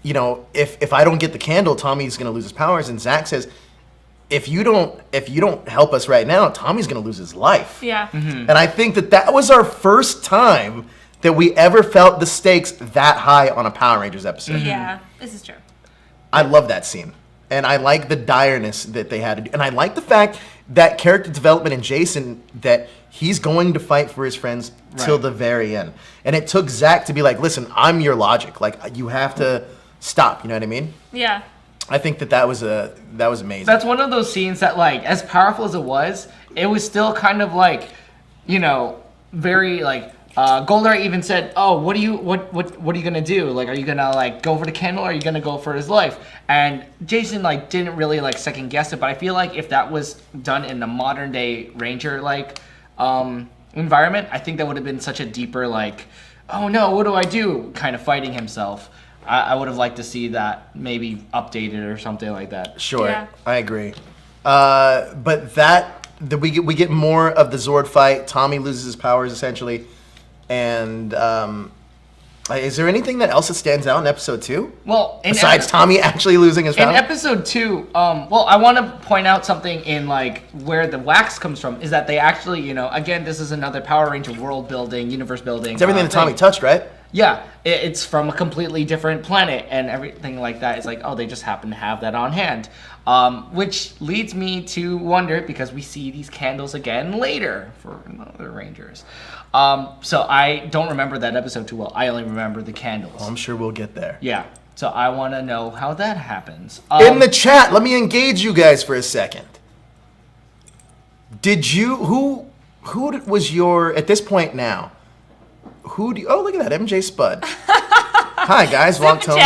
if I don't get the candle, Tommy's going to lose his powers. And Zach says, if you don't help us right now, Tommy's going to lose his life. Yeah. Mm-hmm. And I think that was our first time that we ever felt the stakes that high on a Power Rangers episode. Mm-hmm. Yeah, this is true. I love that scene. And I like the direness that they had to do. And I like the fact that character development in Jason, that he's going to fight for his friends till the very end. And it took Zach to be like, listen, I'm your logic. You have to stop. You know what I mean? Yeah. I think that was amazing. That's one of those scenes that, like, as powerful as it was still kind of like, you know, very like. Goldar even said, "Oh, what are you gonna do? Like, are you gonna like go for the candle, or are you gonna go for his life?" And Jason like didn't really like second guess it, but I feel like if that was done in the modern day Ranger like environment, I think that would have been such a deeper like, "Oh no, what do I do?" kind of fighting himself. I would have liked to see that maybe updated or something like that. Sure, Yeah. I agree. But we get more of the Zord fight. Tommy loses his powers essentially. And is there anything else that stands out in episode 2? Well, besides Tommy actually losing his power? In episode 2, well, I want to point out something in like where the wax comes from is that they actually, you know, again, this is another Power Ranger world building, universe building. It's everything that Tommy touched, right? Yeah, it's from a completely different planet and everything like that. It's like, oh, they just happen to have that on hand. Which leads me to wonder, because we see these candles again later for other Rangers. So I don't remember that episode too well. I only remember the candles. Well, I'm sure we'll get there. Yeah, so I want to know how that happens. In the chat, let me engage you guys for a second. Who was your, at this point now, oh, look at that, MJ Spud. Hi, guys. Walked home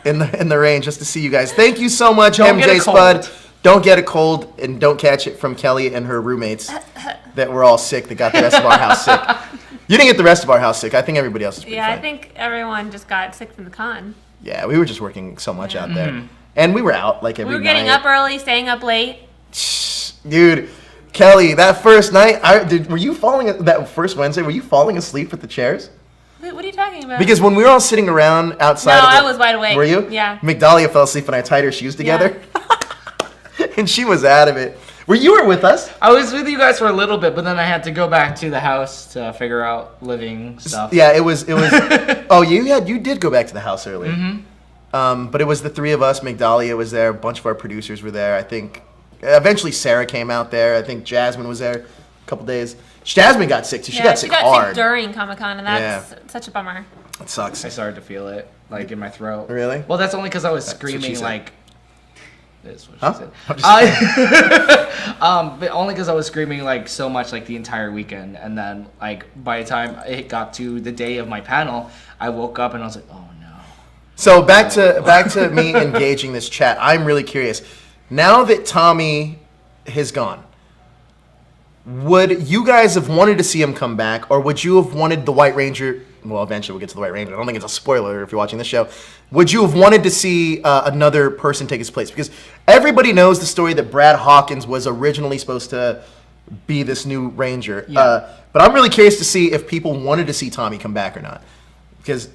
in the rain just to see you guys. Thank you so much, MJ Spud. Don't get a cold and don't catch it from Kelly and her roommates that were all sick, that got the rest of our house sick. You didn't get the rest of our house sick. I think everybody else is pretty fine. I think everyone just got sick from the con. Yeah, we were just working so much out there. And we were out like every night. We were getting up early, staying up late. Dude, Kelly, that first night, were you that first Wednesday, were you falling asleep with the chairs? What are you talking about? Because when we were all sitting around outside. No, I was wide awake. Were you? Yeah. Migdalia fell asleep and I tied her shoes together. Yeah. And she was out of it. You were with us? I was with you guys for a little bit, but then I had to go back to the house to figure out living stuff. Yeah, it was. Oh, you did go back to the house early. Mm-hmm. But it was the three of us. Migdalia was there. A bunch of our producers were there. I think eventually Sarah came out there. I think Jasmine was there a couple days. Jasmine got sick too. She got sick hard. Sick during Comic-Con, and that's such a bummer. It sucks. I started to feel it, like, in my throat. Really? Well, that's only because I was screaming, like... That's what she said. But only because I was screaming, like, so much, like, the entire weekend. And then, like, by the time it got to the day of my panel, I woke up and I was like, oh, no. So back to me engaging this chat. I'm really curious. Now that Tommy has gone, would you guys have wanted to see him come back, or would you have wanted the White Ranger? Well, eventually we'll get to the White Ranger. I don't think it's a spoiler if you're watching this show. Would you have wanted to see another person take his place? Because everybody knows the story that Brad Hawkins was originally supposed to be this new Ranger. Yeah. But I'm really curious to see if people wanted to see Tommy come back or not. Because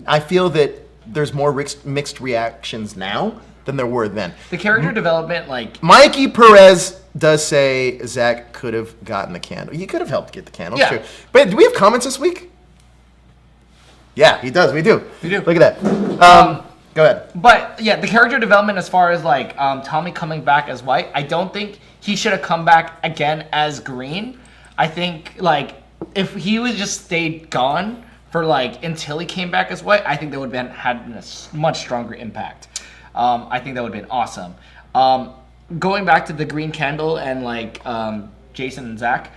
I feel that there's more mixed reactions now than there were then. The character development, like... Mikey Perez does say Zach could have gotten the candle. He could have helped get the candle. Yeah. True. But do we have comments this week? Yeah, he does. We do. We do. Look at that. Go ahead. But, yeah, the character development as far as, like, Tommy coming back as White, I don't think he should have come back again as Green. I think, like, if he would just stayed gone for, like, until he came back as White, I think that would have had a much stronger impact. I think that would have been awesome. Going back to the green candle and like Jason and Zach,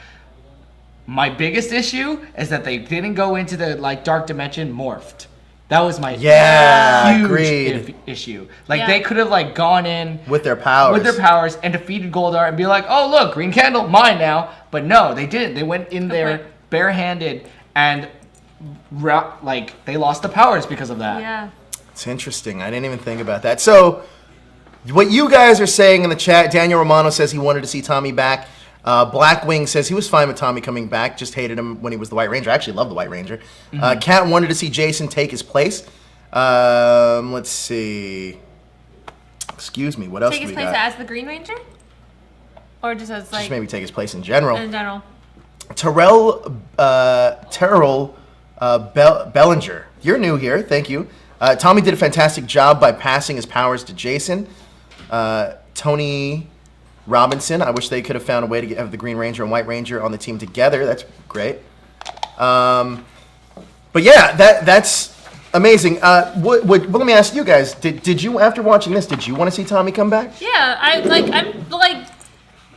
my biggest issue is that they didn't go into the like dark dimension morphed. That was my huge issue. Like they could have like gone in with their powers and defeated Goldar and be like, oh look, green candle, mine now. But no, they didn't. They went in there barehanded and like they lost the powers because of that. Yeah. It's interesting. I didn't even think about that. So, what you guys are saying in the chat, Daniel Romano says he wanted to see Tommy back. Blackwing says he was fine with Tommy coming back, just hated him when he was the White Ranger. I actually love the White Ranger. Kat wanted to see Jason take his place. Let's see. Excuse me. What else do we got? Take his place as the Green Ranger? Or just as like... Just maybe take his place in general. In general. Darrel Bellinger. You're new here. Thank you. Tommy did a fantastic job by passing his powers to Jason. Tony Robinson, I wish they could have found a way to have the Green Ranger and White Ranger on the team together. That's great. But yeah, that's Amazing. Well, let me ask you guys: Did you, after watching this, did you want to see Tommy come back? Yeah, I'm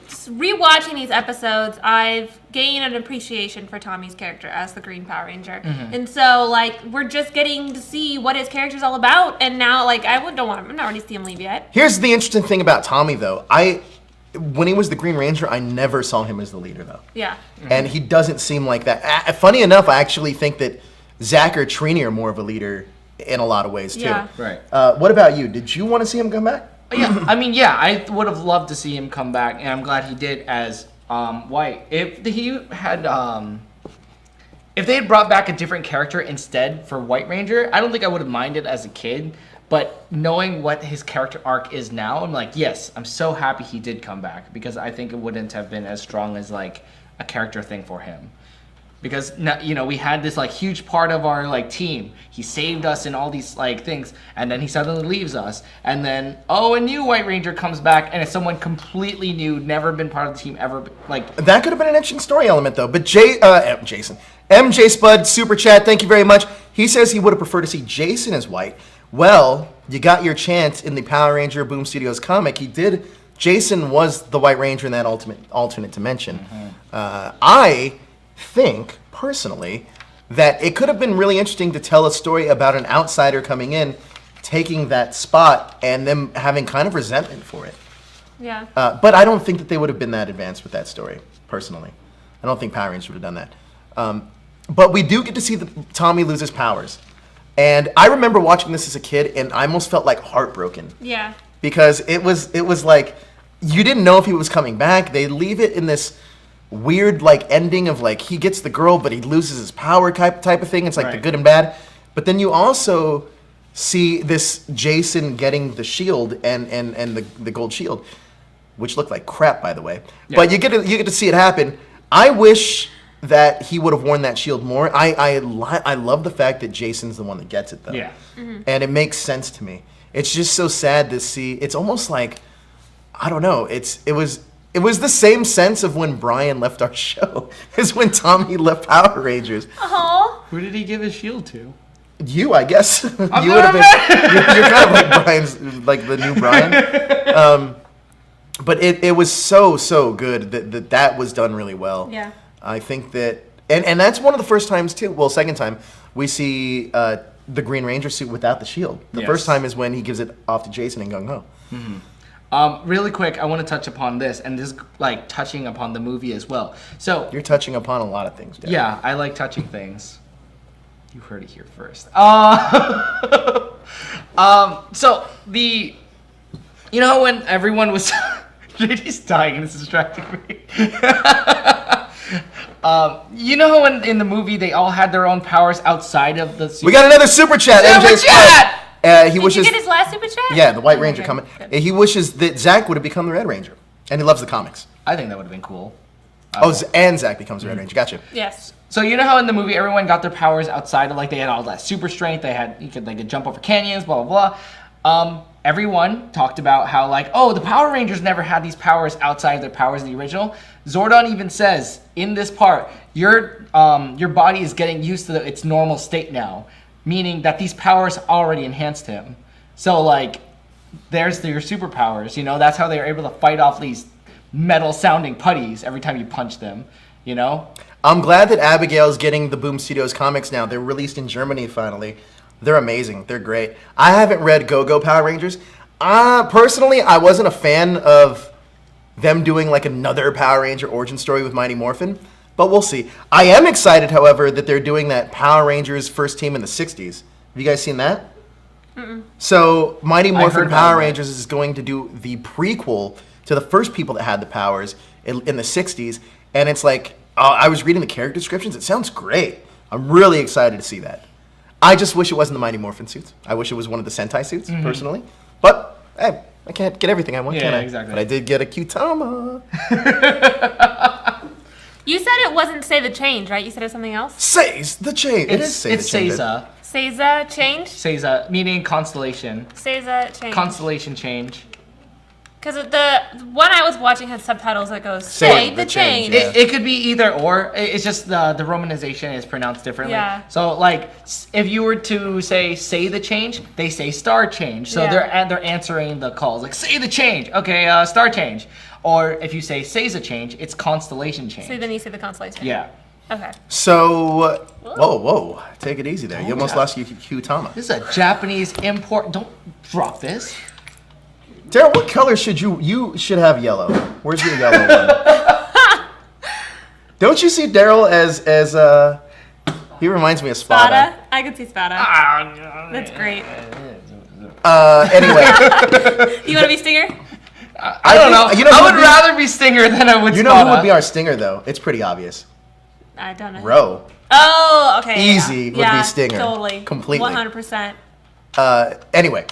just rewatching these episodes. I've gained an appreciation for Tommy's character as the Green Power Ranger, and so we're just getting to see what his character's all about. And now, I'm not ready to see him leave yet. Here's the interesting thing about Tommy, though. When he was the Green Ranger, I never saw him as the leader, though. Yeah. And he doesn't seem like that. Funny enough, I actually think that Zach or Trini are more of a leader in a lot of ways, too. Yeah. Right. What about you? Did you want to see him come back? Yeah, I would have loved to see him come back, and I'm glad he did as White. If they had brought back a different character instead for White Ranger, I don't think I would have minded as a kid. But knowing what his character arc is now, I'm like, yes, I'm so happy he did come back, because I think it wouldn't have been as strong as a character thing for him. Because we had this huge part of our team. He saved us in all these things, and then he suddenly leaves us, and then a new White Ranger comes back, and it's someone completely new, never been part of the team ever. That could have been an interesting story element, though. But Jason, MJ Spud super chat, thank you very much. He says he would have preferred to see Jason as White. Well, you got your chance in the Power Ranger Boom Studios comic. Jason was the White Ranger in that alternate dimension. I think, personally, that it could have been really interesting to tell a story about an outsider coming in, taking that spot, and them having kind of resentment for it. Yeah. But I don't think that they would have been that advanced with that story, personally. I don't think Power Rangers would have done that. But we do get to see Tommy lose his powers. And I remember watching this as a kid, and I almost felt heartbroken. Yeah. Because it was you didn't know if he was coming back. They leave it in this weird ending of he gets the girl, but he loses his power type of thing. It's the good and bad. But then you also see this Jason getting the shield and the gold shield, which looked like crap, by the way. Yeah. But you get to see it happen. I wish that he would have worn that shield more. I love the fact that Jason's the one that gets it, though. Yeah. And it makes sense to me. It's just so sad to see. It's almost I don't know. It was the same sense of when Brian left our show as when Tommy left Power Rangers. Oh. Who did he give his shield to? You, I guess. You would have been. You're kind of like Brian's, the new Brian. But it was so good that was done really well. Yeah. I think that, and that's one of the first times too. Well, second time we see the Green Ranger suit without the shield. The first time is when he gives it off to Jason in Gung Ho. Really quick, I want to touch upon this, and this is touching upon the movie as well. So you're touching upon a lot of things, Darrel. Yeah, I like touching things. You heard it here first. So when everyone was, JD's dying and it's distracting me. How in the movie they all had their own powers outside of the suit? We got another super chat. Super chat! He wishes. Did you get his last super chat? Yeah, the White Ranger coming. He wishes that Zach would have become the Red Ranger, and he loves the comics. I think that would have been cool. And Zach becomes the Red Ranger. Gotcha. Yes. So how in the movie everyone got their powers outside of they had all that super strength. They could jump over canyons, blah blah blah. Everyone talked about how the Power Rangers never had these powers outside of their powers in the original. Zordon even says in this part, your body is getting used to its normal state now, meaning that these powers already enhanced him. So there's your superpowers. That's how they were able to fight off these metal sounding putties every time you punch them. I'm glad that Abigail's getting the Boom Studios comics now. They're released in Germany finally. They're amazing. They're great. I haven't read Go-Go Power Rangers. Personally, I wasn't a fan of them doing another Power Ranger origin story with Mighty Morphin, but we'll see. I am excited, however, that they're doing that Power Rangers first team in the 60s. Have you guys seen that? Mm-mm. So Mighty Morphin Power Rangers is going to do the prequel to the first people that had the powers in the 60s, and it's I was reading the character descriptions. It sounds great. I'm really excited to see that. I just wish it wasn't the Mighty Morphin suits. I wish it was one of the Sentai suits, personally. But, hey, I can't get everything I want, can I? Exactly. But I did get a Q-Tama. You said it wasn't Say the Change, right? You said it was something else? Says the Change. It is Say the Change. It's Seiza. Seiza Change? Seiza, meaning constellation. Seiza Change. Constellation change. Because the one I was watching had subtitles that goes, say the change. Yeah. It could be either or. It's just the romanization is pronounced differently. Yeah. So like, if you were to say the change, they say star change. So Yeah. they're answering the calls like say the change. Okay, star change. Or if you say's a change, it's constellation change. So then you say the constellation. Yeah. Okay. So, whoa, take it easy there. You almost yeah. lost Hugh Tama. This is a Japanese import. Don't drop this. Darrel, what color should you should have yellow? Where's your yellow one? Don't you see Darrel as he reminds me of Spada. I could see Spada. That's great. Anyway. You want to be Stinger? I don't know. You know I would rather be Stinger than I would You know Spada. who would be our Stinger though? It's pretty obvious. I don't know. Roe. Oh, okay. Easy would be Stinger. Totally. Completely. 100%. Anyway,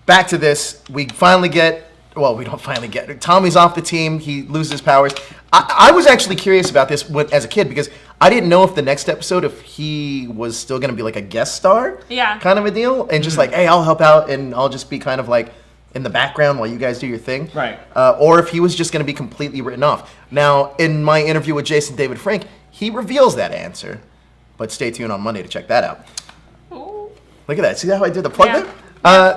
back to this. We finally get. Well, we don't finally get. Tommy's off the team. He loses powers. I was actually curious about this as a kid because I didn't know if the next episode, if he was still going to be like a guest star. Yeah. Kind of a deal. And just like, hey, I'll help out and I'll just be kind of like in the background while you guys do your thing. Right. Or if he was just going to be completely written off. Now, in my interview with Jason David Frank, he reveals that answer. But stay tuned on Monday to check that out. Ooh. Look at that. See how I did the plug Yeah. there?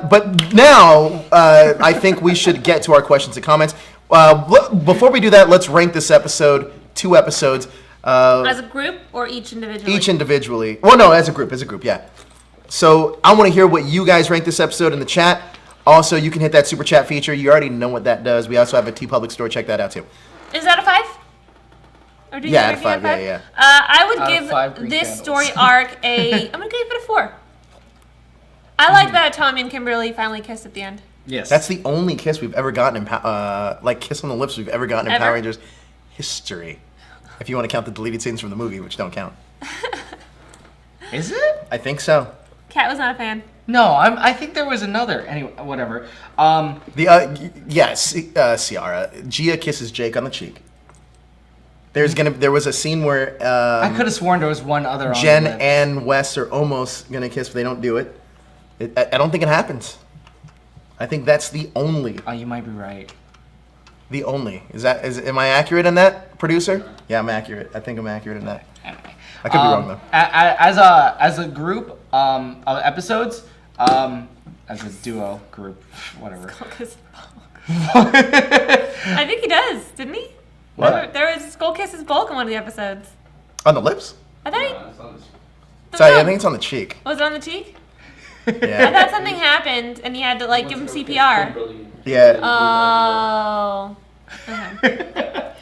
But now, I think we should get to our questions and comments. Before we do that, let's rank this episode, 2 episodes. As a group or each individually? Each individually. Well, no, as a group, yeah. So I want to hear what you guys rank this episode in the chat. Also, you can hit that super chat feature. You already know what that does. We also have a TeePublic store. Check that out, too. Is that a 5? Or do you Yeah, rank it at 5, at 5? yeah. I Out of would 5 give green this candles. story arc a... I'm going to give it a 4. I like that Tommy and Kimberly finally kissed at the end. Yes. That's the only kiss we've ever gotten in, like kiss on the lips we've ever gotten in Ever? Power Rangers history. If you want to count the deleted scenes from the movie, which don't count. Is it? I think so. Kat was not a fan. No, I think there was another. Anyway, whatever. Ciara. Gia kisses Jake on the cheek. There was a scene where I could have sworn there was one other. Jen on the list. and Wes are almost gonna kiss, but they don't do it. I don't think it happens. I think that's the only. Oh, you might be right. The only. Am I accurate in that, producer? Yeah, I'm accurate. I think I'm accurate in that. Anyway. I could be wrong though. As a group of episodes, as a duo group, whatever. I think he does, didn't he? What? There was Skull Kisses Bulk in one of the episodes. On the lips? I thought he... Sorry, I think it's on the cheek. Was it on the cheek? I Yeah. thought something happened and he had to like give him CPR. Yeah. Oh. Okay.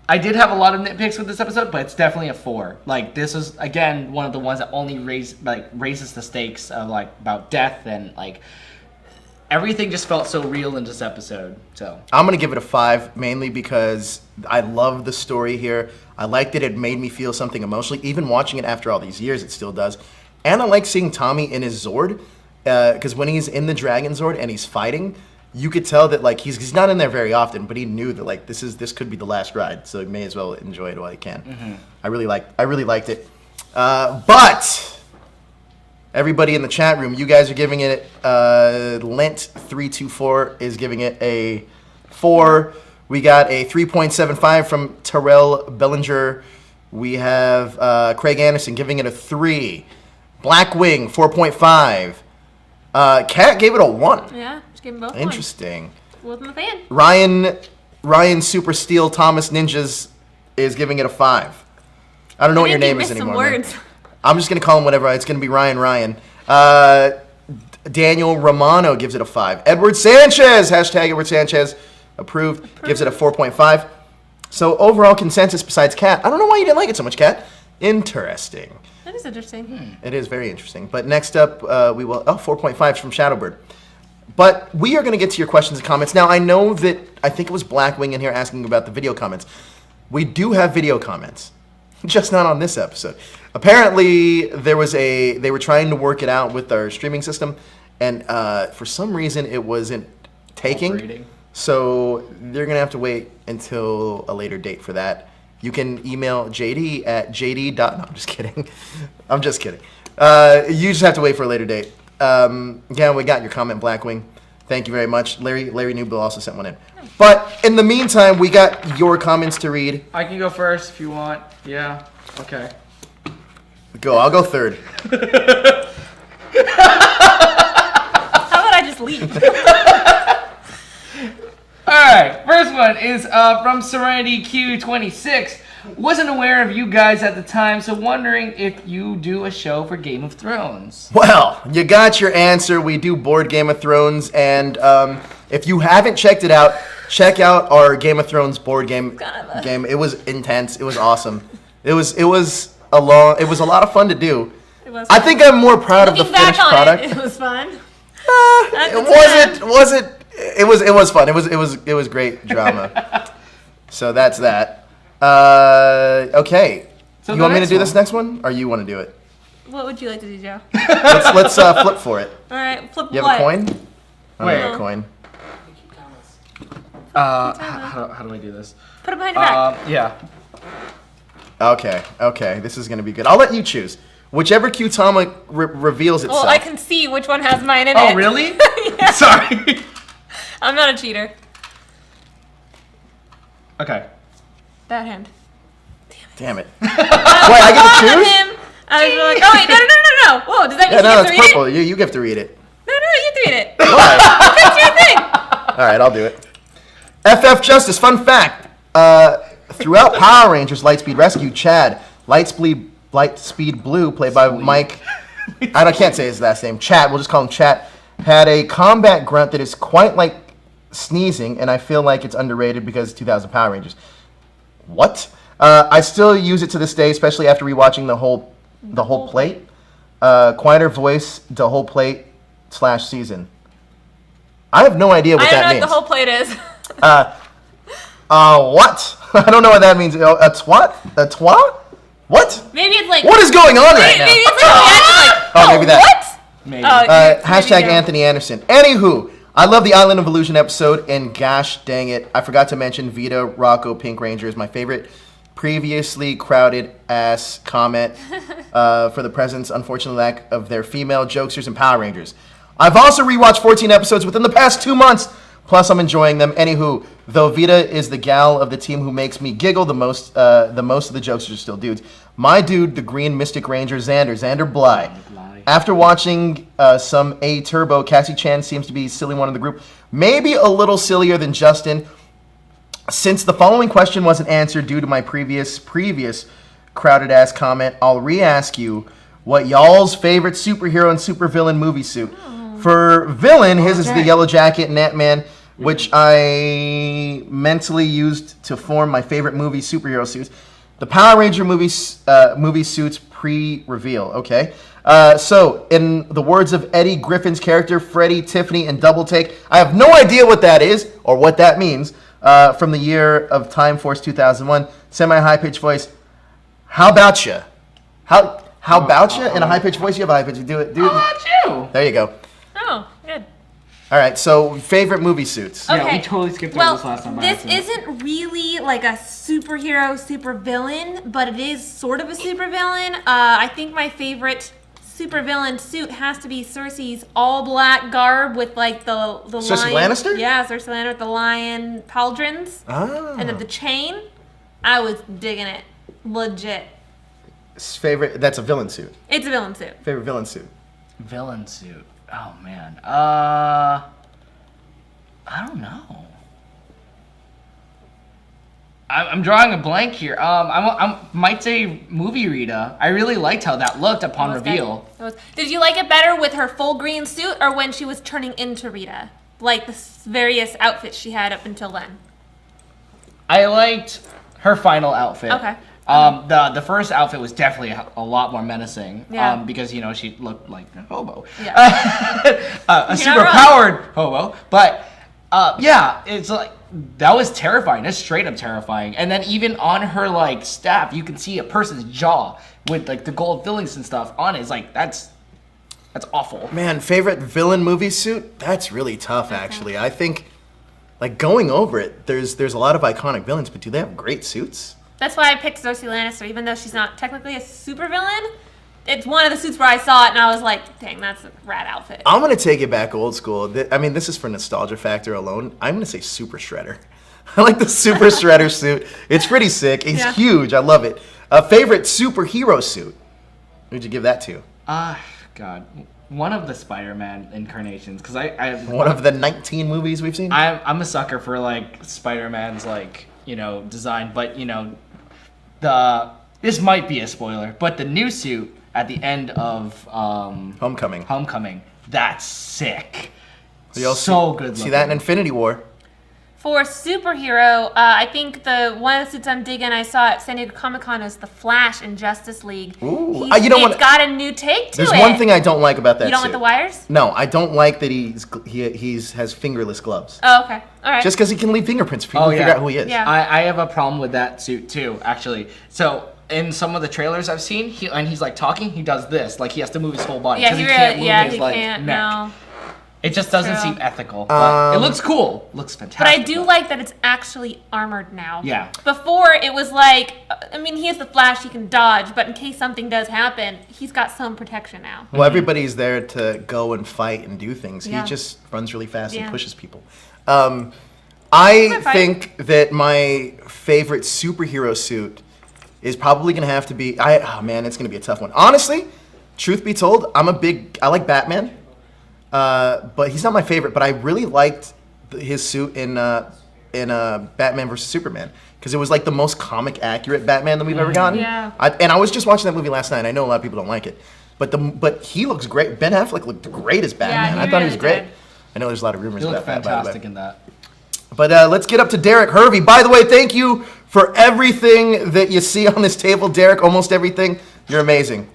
I did have a lot of nitpicks with this episode, but it's definitely a 4. Like, this is again one of the ones that only raises the stakes of like about death and like everything just felt so real in this episode. So I'm gonna give it a 5, mainly because I love the story here. I liked it. It made me feel something emotionally. Even watching it after all these years, it still does. And I like seeing Tommy in his Zord, because when he's in the Dragonzord and he's fighting, you could tell that like he's not in there very often, but he knew that like this could be the last ride, so he may as well enjoy it while he can. Mm-hmm. I really liked it. But everybody in the chat room, you guys are giving it Lent324 is giving it a 4. We got a 3.75 from Darrel Bellinger. We have Craig Anderson giving it a 3. Blackwing 4.5. Kat gave it a 1. Yeah, just gave them both Interesting. one. Wasn't a fan. Ryan Super Steel Thomas Ninjas is giving it a 5. I don't know what your name is anymore. Some man. words. I'm just gonna call him whatever. It's gonna be Ryan. Daniel Romano gives it a 5. Edward Sanchez, hashtag Edward Sanchez, approved. Gives it a 4.5. So overall consensus besides Kat. I don't know why you didn't like it so much, Kat. Interesting. That is interesting. It is very interesting. But next up, we will... 4.5 from Shadowbird. But we are going to get to your questions and comments. Now, I know that... I think it was Blackwing in here asking about the video comments. We do have video comments. Just not on this episode. Apparently, they were trying to work it out with our streaming system. And for some reason, it wasn't taking. Operating. So they're going to have to wait until a later date for that. You can email JD at jd. No, I'm just kidding. I'm just kidding. You just have to wait for a later date. Yeah, we got your comment, Blackwing. Thank you very much. Larry Newbill also sent one in. But in the meantime, we got your comments to read. I can go first if you want. Yeah. Okay. Go. I'll go third. How about I just leave? Alright, first one is from Serenity Q26. Wasn't aware of you guys at the time, so wondering if you do a show for Game of Thrones. Well, you got your answer. We do board Game of Thrones, and if you haven't checked it out, check out our Game of Thrones board game. It was intense. It was awesome. It was a lot of fun to do. It was I think I'm more proud of the finished product. It was fun. It was fun. It was great drama. So that's that. Okay. So you want me to do this next one, or you want to do it? What would you like to do, Joe? Let's flip for it. All right, flip. You have a coin? I don't Wait. have a coin. How do I do this? Put it behind your back. Yeah. Okay. This is gonna be good. I'll let you choose. Whichever Q-Tama reveals itself. Well, I can see which one has mine in it. Oh, really? Yeah. Sorry. I'm not a cheater. Okay. That hand. Damn it. Wait, I get to choose? Him. I was like, oh wait, no. Whoa, does that mean Yeah, no, you it's get to read purple. it? You get to read it. No, you have to read it. Why? That's your thing. All right, I'll do it. FF Justice, fun fact. Throughout Power Rangers Lightspeed Rescue, Chad, Lightspeed Blue, played by Mike, I can't say his last name, Chat, we'll just call him Chat, had a combat grunt that is quite like sneezing, and I feel like it's underrated because 2000 Power Rangers. What? I still use it to this day, especially after rewatching the whole plate. Quieter voice, the whole plate / season. I have no idea what that means. I don't know what the whole plate is. What? I don't know what that means. A twat? A twat? What? Maybe it's like. What is going on right now? Maybe it's like, Oh, maybe that. What? Maybe. Hashtag Anthony Anderson. Anywho, I love the Island of Illusion episode, and gosh dang it, I forgot to mention Vita, Rocco, Pink Ranger is my favorite previously crowded ass comment for the presence, unfortunately, lack of their female jokesters and Power Rangers. I've also rewatched 14 episodes within the past 2 months. Plus, I'm enjoying them. Anywho, though Vita is the gal of the team who makes me giggle the most of the jokesters are still dudes. My dude, the Green Mystic Ranger, Xander Bly. After watching some A-Turbo, Cassie Chan seems to be silly one in the group. Maybe a little sillier than Justin. Since the following question wasn't answered due to my previous crowded ass comment, I'll re-ask you what y'all's favorite superhero and supervillain movie suit. For villain, his is the Yellow Jacket and Ant-Man, which I mentally used to form my favorite movie superhero suits. The Power Ranger movie suits pre-reveal, okay? So, in the words of Eddie Griffin's character, Freddy, Tiffany, and Double Take, I have no idea what that is or what that means. From the year of Time Force 2001, semi-high-pitched voice, how about you? How about you? In a high-pitched voice, you have a high-pitched, do it. How about you? There you go. Oh, good. All right, so favorite movie suits. Okay. Yeah, we totally skipped over this last time. This isn't really like a superhero, supervillain, but it is sort of a supervillain. I think my favorite supervillain suit has to be Cersei's all-black garb with like the Cersei lion. Lannister? Yeah, Cersei Lannister with the lion pauldrons. And then the chain. I was digging it. Legit. Favorite, that's a villain suit. It's a villain suit. Favorite villain suit. Villain suit. Oh man. I don't know. I'm drawing a blank here. I might say movie Rita. I really liked how that looked upon reveal. Did you like it better with her full green suit or when she was turning into Rita? Like the various outfits she had up until then. I liked her final outfit. Okay. The first outfit was definitely a lot more menacing. Yeah. Because she looked like a hobo. Yeah. A super powered hobo. But yeah, it's like that was terrifying. It's straight up terrifying. And then even on her like staff, you can see a person's jaw with like the gold fillings and stuff on it. It's like that's awful. Man, favorite villain movie suit? That's really tough, actually. I think, like going over it, there's a lot of iconic villains, but do they have great suits? That's why I picked Cersei Lannister, even though she's not technically a supervillain. it's one of the suits where I saw it and I was like, dang, that's a rad outfit. I'm going to take it back old school. I mean, this is for nostalgia factor alone. I'm going to say Super Shredder. I like the Super Shredder suit. It's pretty sick. It's huge. I love it. Favorite superhero suit? Who'd you give that to? God. One of the Spider-Man incarnations, because I one of the 19 movies we've seen. I'm a sucker for like Spider-Man's design, but this might be a spoiler, but the new suit at the end of Homecoming, that's sick. So good. See that in Infinity War. For superhero, I think one of the suits I'm digging, I saw at San Diego Comic-Con, is the Flash in Justice League. Ooh. It's got a new take to it. There's one thing I don't like about that suit. You don't like the wires? No, I don't like that he has fingerless gloves. Oh, okay. All right. Just because he can leave fingerprints for people to figure out who he is. Yeah. I have a problem with that suit too, actually. So in some of the trailers I've seen, he's like talking, he does this, like he has to move his whole body because he can't move his neck. No. It just doesn't seem ethical. But it looks cool. Looks fantastic. But I do like that it's actually armored now. Yeah. Before, it was like, he has the Flash, he can dodge, but in case something does happen, he's got some protection now. Well, everybody's there to go and fight and do things. He just runs really fast and pushes people. I think that my favorite superhero suit is probably going to have to be... it's going to be a tough one. Honestly, truth be told, I like Batman. But he's not my favorite. But I really liked his suit in Batman vs Superman because it was like the most comic accurate Batman that we've ever gotten. Yeah. I was just watching that movie last night. I know a lot of people don't like it, but he looks great. Ben Affleck looked great as Batman. I thought he was great. I know there's a lot of rumors about that. He looked fantastic in that. But let's get up to Derek Hervey. By the way, thank you for everything that you see on this table, Derek. Almost everything. You're amazing.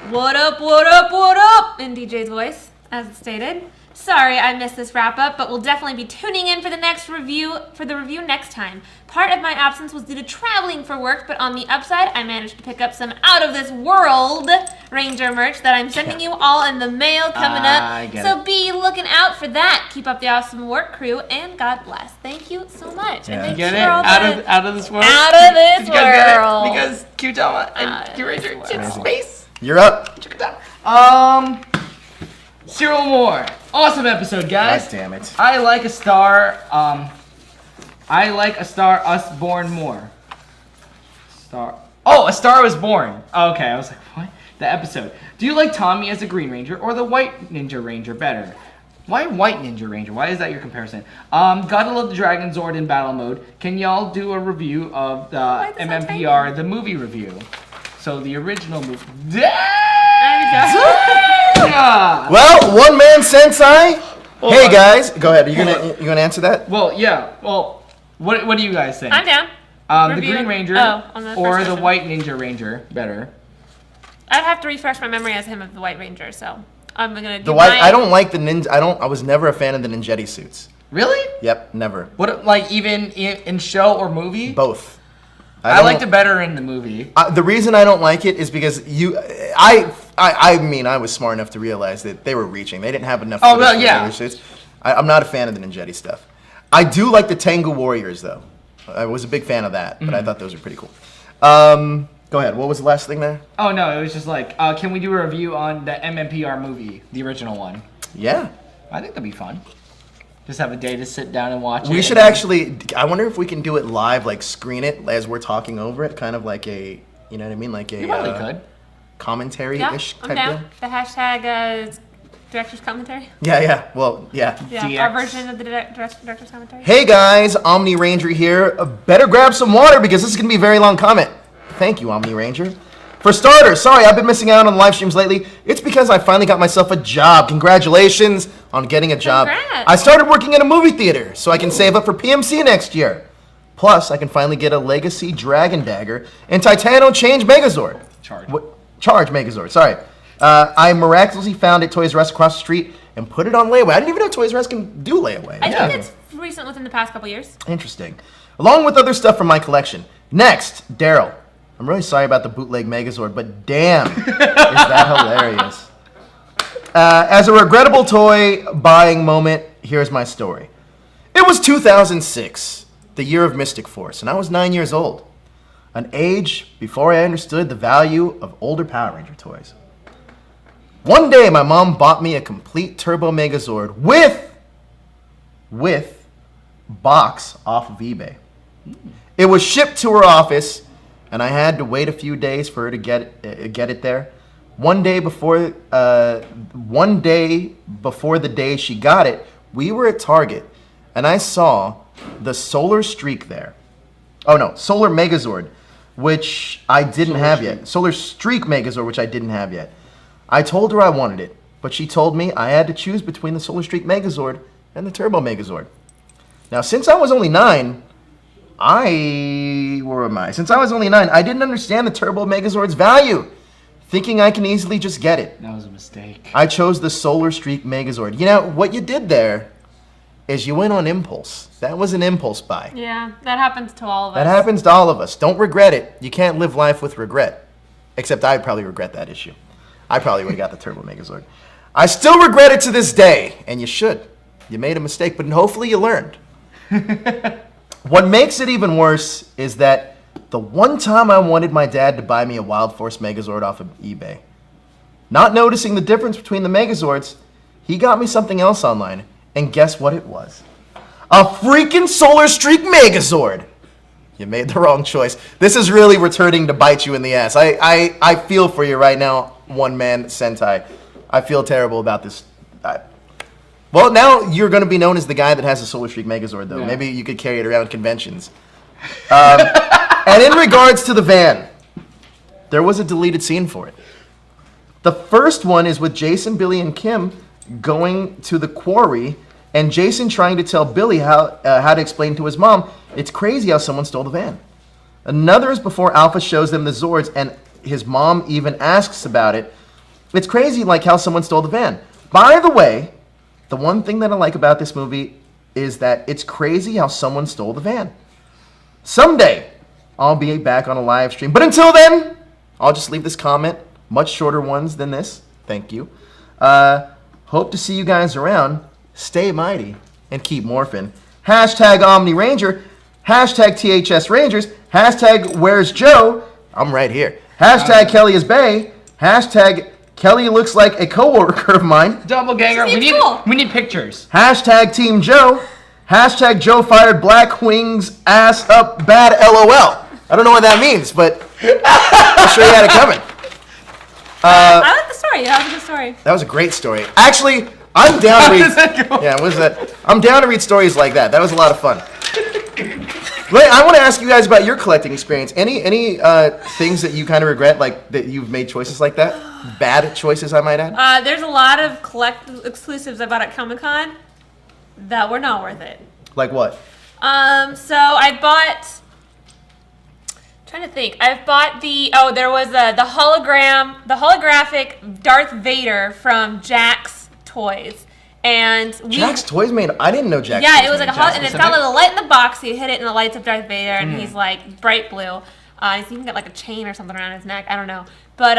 What up, what up, what up? In DJ's voice, as stated. Sorry I missed this wrap-up, but we'll definitely be tuning in for the review next time. Part of my absence was due to traveling for work, but on the upside, I managed to pick up some out-of-this-world Ranger merch that I'm sending you all in the mail coming up. So be looking out for that. Keep up the awesome work, crew, and God bless. Thank you so much. Yeah. And Get sure it? Out of this world? Out of this world. Because Q-Tama and Q-Ranger in space. You're up. Check it out. Cyril Moore. Awesome episode, guys. God damn it. I like a star. Us born more. A Star Was Born. Okay, I was like, what? The episode. Do you like Tommy as a Green Ranger or the White Ninja Ranger better? Why White Ninja Ranger? Why is that your comparison? Gotta love the Dragonzord in battle mode. Can y'all do a review of the MMPR, the movie review? So the original movie. Well, one man sensei. Hey guys, go ahead. Are you gonna answer that? Well, yeah. Well, what do you guys think? I'm down. The Green Ranger or the White Ninja Ranger better? I'd have to refresh my memory as him of the White Ranger, so I'm gonna do the white. I don't like the ninja. I was never a fan of the ninjetti suits. Really? Yep, never. What, like even in show or movie? Both. I liked it better in the movie. The reason I don't like it is because I was smart enough to realize that they were reaching. They didn't have enough. Oh well, yeah. Suits. I'm not a fan of the ninjetti stuff. I do like the Tengu Warriors though. I was a big fan of that, but I thought those were pretty cool. Go ahead. What was the last thing there? Oh no, it was just like, can we do a review on the MMPR movie, the original one? Yeah. I think that'd be fun. Just have a day to sit down and watch it. We should actually. I wonder if we can do it live, like screen it as we're talking over it, kind of like a, you know what I mean, like a. You probably could. Commentary-ish type I'm down. deal. The hashtag director's commentary. Yeah. Well, yeah. Yeah, our version of the director's commentary. Hey guys, Omni Ranger here. Better grab some water because this is gonna be a very long comment. Thank you, Omni Ranger. For starters, sorry I've been missing out on the live streams lately. It's because I finally got myself a job. Congratulations on getting a job. Congrats. I started working in a movie theater so I can save up for PMC next year. Plus, I can finally get a Legacy Dragon Dagger and Titano Change Megazord. Charge Megazord, sorry. I miraculously found it Toys R Us across the street and put it on layaway. I didn't even know Toys R Us can do layaway. I think it's recent within the past couple years. Interesting. Along with other stuff from my collection. Next, Darrel. I'm really sorry about the bootleg Megazord, but damn, is that hilarious. As a regrettable toy buying moment, here's my story. It was 2006, the year of Mystic Force, and I was 9 years old. an age before I understood the value of older Power Ranger toys. One day, my mom bought me a complete Turbo Megazord with box off of eBay. It was shipped to her office, and I had to wait a few days for her to get it there. One day before the day she got it, we were at Target, and I saw the Solar Streak there. Oh no, Solar Megazord, which I didn't have yet. Solar Streak Megazord, which I didn't have yet. I told her I wanted it, but she told me I had to choose between the Solar Streak Megazord and the Turbo Megazord. Now, since I was only 9, I didn't understand the Turbo Megazord's value, thinking I can easily just get it. That was a mistake. I chose the Solar Streak Megazord. You know, what you did there is you went on impulse. That was an impulse buy. Yeah, that happens to all of us. That happens to all of us. Don't regret it. You can't live life with regret. Except I'd probably regret that issue. I probably would have got the Turbo Megazord. I still regret it to this day, and you should. You made a mistake, but hopefully you learned. What makes it even worse is that the one time I wanted my dad to buy me a Wild Force Megazord off of eBay, not noticing the difference between the Megazords, he got me something else online, and guess what it was? A freaking Solar Streak Megazord! You made the wrong choice. This is really returning to bite you in the ass. I feel for you right now, one-man Sentai. I feel terrible about this. Well, now you're going to be known as the guy that has a Solar Streak Megazord, though. Yeah. Maybe you could carry it around conventions. And in regards to the van, there was a deleted scene for it. The first one is with Jason, Billy, and Kim going to the quarry, and Jason trying to tell Billy how to explain to his mom, it's crazy how someone stole the van. Another is before Alpha shows them the Zords, and his mom even asks about it. It's crazy like how someone stole the van. By the way, the one thing that I like about this movie is that it's crazy how someone stole the van. Someday, I'll be back on a live stream. But until then, I'll just leave this comment. Much shorter ones than this. Thank you. Hope to see you guys around. Stay mighty and keep morphin'. Hashtag Omni Ranger. Hashtag THS Rangers. Hashtag Where's Joe? I'm right here. Hashtag Kelly is Bae. Hashtag Kelly looks like a coworker of mine. Doppelganger. We need pictures. Hashtag Team Joe. Hashtag Joe fired Black Wings ass up bad LOL. I don't know what that means, but I'm sure you had it coming. I like the story. That was a good story. That was a great story. Actually, I'm down to read. Yeah, what is that? I'm down to read stories like that. That was a lot of fun. Wait, I want to ask you guys about your collecting experience. Any things that you kind of regret, like that you've made choices like that? Bad choices, I might add. There's a lot of exclusives I bought at Comic-Con that were not worth it. Like what? So I bought. Trying to think. I've bought there was the holographic Darth Vader from Jack's Toys. And Jack's Toys made. I didn't know Jack's. Yeah, Toys it was like and it's got a little light in the box. So you hit it, and the lights up Darth Vader, and he's like bright blue. He's even got like a chain or something around his neck. I don't know, but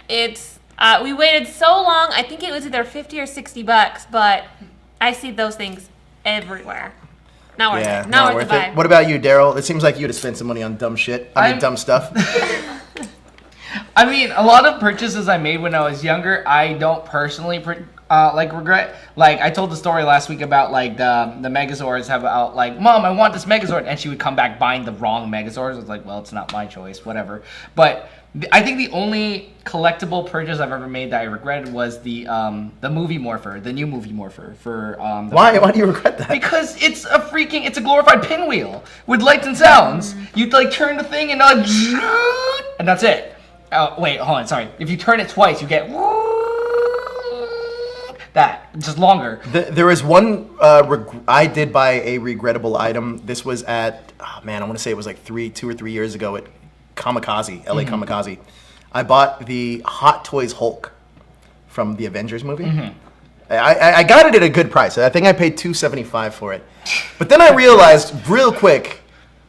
it's we waited so long. I think it was either $50 or $60, but I see those things everywhere. Not worth it. Not worth it. What about you, Darrel? It seems like you'd have spent some money on dumb shit. Dumb stuff. I mean, a lot of purchases I made when I was younger, I don't personally regret. Like, I told the story last week about like the Megazords have out like, Mom, I want this Megazord, and she would come back buying the wrong Megazords. I was like, well, it's not my choice, whatever. But I think the only collectible purchase I've ever made that I regretted was the movie Morpher, the new movie Morpher for Why do you regret that? Because it's a glorified pinwheel with lights and sounds. You like turn the thing and like, and that's it. Oh wait, hold on, sorry. If you turn it twice, you get that, just longer. There is one I did buy a regrettable item. This was at I want to say it was like 2 or 3 years ago at Kamikaze, LA Kamikaze. I bought the Hot Toys Hulk from the Avengers movie. I got it at a good price. I think I paid $275 for it. But then I realized real quick,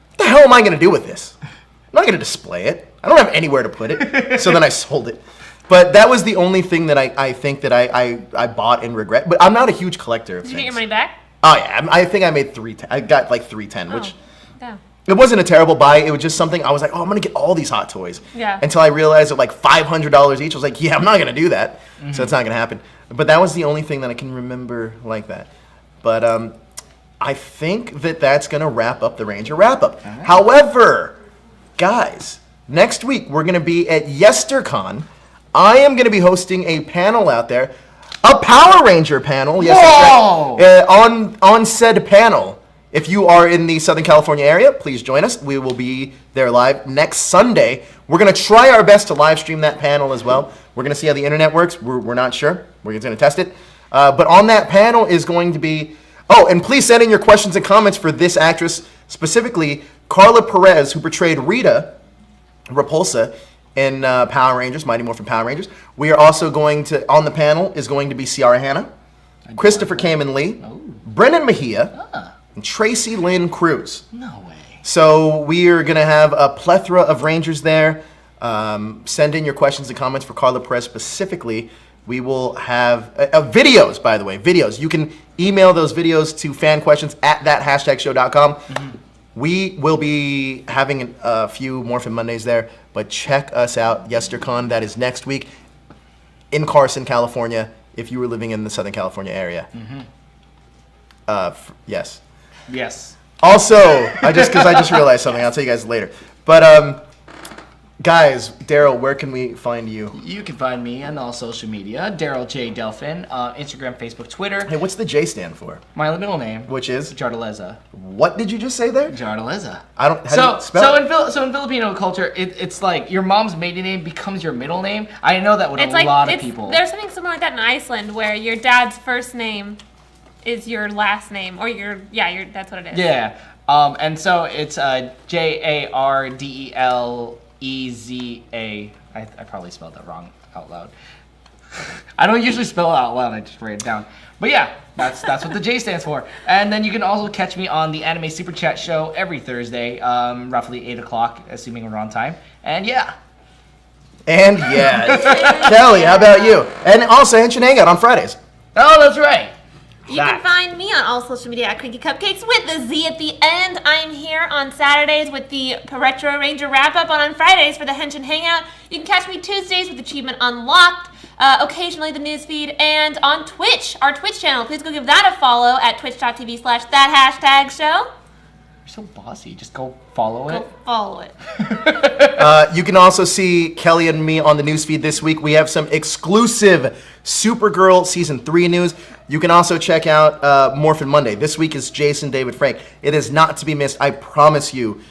what the hell am I going to do with this? I'm not going to display it. I don't have anywhere to put it. So then I sold it. But that was the only thing that I think that I bought and regret. But I'm not a huge collector of things. Did you get your money back? Oh, yeah. I think I made $310. I got like $310, which... Yeah. It wasn't a terrible buy. It was just something I was like, oh, I'm going to get all these hot toys. Yeah. Until I realized they're like $500 each. I was like, yeah, I'm not going to do that. So it's not going to happen. But that was the only thing that I can remember like that. But I think that's going to wrap up the Ranger wrap-up. Right. However, guys, next week we're going to be at YesterCon. I am going to be hosting a panel out there. A Power Ranger panel. Yes, on said panel. If you are in the Southern California area, please join us. We will be there live next Sunday. We're going to try our best to live stream that panel as well. We're going to see how the internet works. We're not sure. We're just going to test it. But on that panel is going to be... Oh, and please send in your questions and comments for this actress, specifically Carla Perez, who portrayed Rita Repulsa in Power Rangers, Mighty Morphin Power Rangers. We are also going to... On the panel is going to be Ciara Hanna, Christopher Kamen Lee, Brennan Mejia, and Tracy Lynn Cruz. No way. So we are going to have a plethora of Rangers there. Send in your questions and comments for Carla Perez specifically. We will have videos, by the way, videos. You can email those videos to fanquestions@thathashtagshow.com. We will be having a few Morphin Mondays there, but check us out. YesterCon, that is next week in Carson, California, if you were living in the Southern California area. Yes. Yes. Also, I just realized something. I'll tell you guys later. But guys, Darrel, where can we find you? You can find me on all social media. Darrel J Delphin, Instagram, Facebook, Twitter. Hey, what's the J stand for? My middle name, which is Jardaleza. What did you just say there? Jardaleza. I don't. How do you spell it? So in Filipino culture, it's like your mom's maiden name becomes your middle name. I know that with a lot of people. There's something similar like that in Iceland, where your dad's first name is your last name, or that's what it is. Yeah. And so it's Jardelleza. I probably spelled that wrong out loud. I don't usually spell it out loud. I just write it down. But yeah, that's what the J stands for. And then you can also catch me on the Anime Super Chat show every Thursday, roughly 8 o'clock, assuming we're on time. And yeah. Kelly, how about you? And also Henshin Hangout on Fridays. Oh, that's right. You can find me on all social media at Cranky Cupcakes with the Z at the end. I'm here on Saturdays with the Retro Ranger wrap-up, and on Fridays for the Henshin Hangout. You can catch me Tuesdays with Achievement Unlocked, occasionally the newsfeed, and on Twitch, our Twitch channel. Please go give that a follow at twitch.tv/thathashtagshow. You're so bossy. Just go follow it. Go follow it. You can also see Kelly and me on the newsfeed this week. We have some exclusive Supergirl Season 3 news. You can also check out Morphin Monday. This week is Jason David Frank. It is not to be missed. I promise you.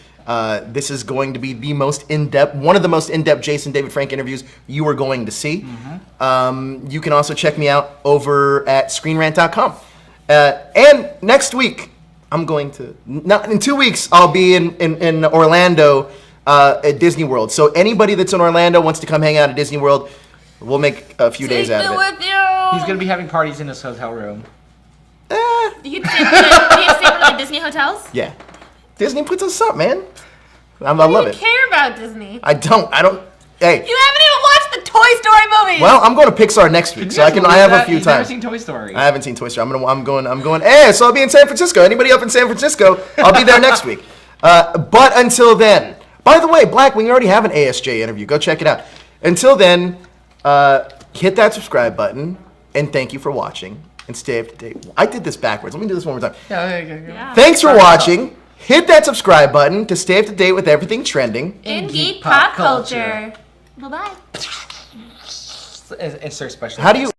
This is going to be the most in-depth, one of the most in-depth Jason David Frank interviews you are going to see. You can also check me out over at ScreenRant.com. And next week, I'm going to, in 2 weeks, I'll be in Orlando at Disney World. So anybody that's in Orlando wants to come hang out at Disney World, we'll make a few days out of it. With you. He's going to be having parties in his hotel room. You can stay in one of the Disney hotels? Yeah. Disney puts us up, man. I love it. You care about Disney. I don't. Hey. You haven't even watched the Toy Story movies. Well, I'm going to Pixar next week, so I have a few He's times. Never seen Toy Story. I haven't seen Toy Story. I'm going. Hey, so I'll be in San Francisco. Anybody up in San Francisco? I'll be there next week. But until then, by the way, Blackwing, you already have an ASJ interview. Go check it out. Until then, hit that subscribe button, and thank you for watching. And stay up to date. I did this backwards. Let me do this one more time. Yeah. Thanks for watching. Hit that subscribe button to stay up to date with everything trending in geek pop culture. Bye-bye. Insert special. How do you...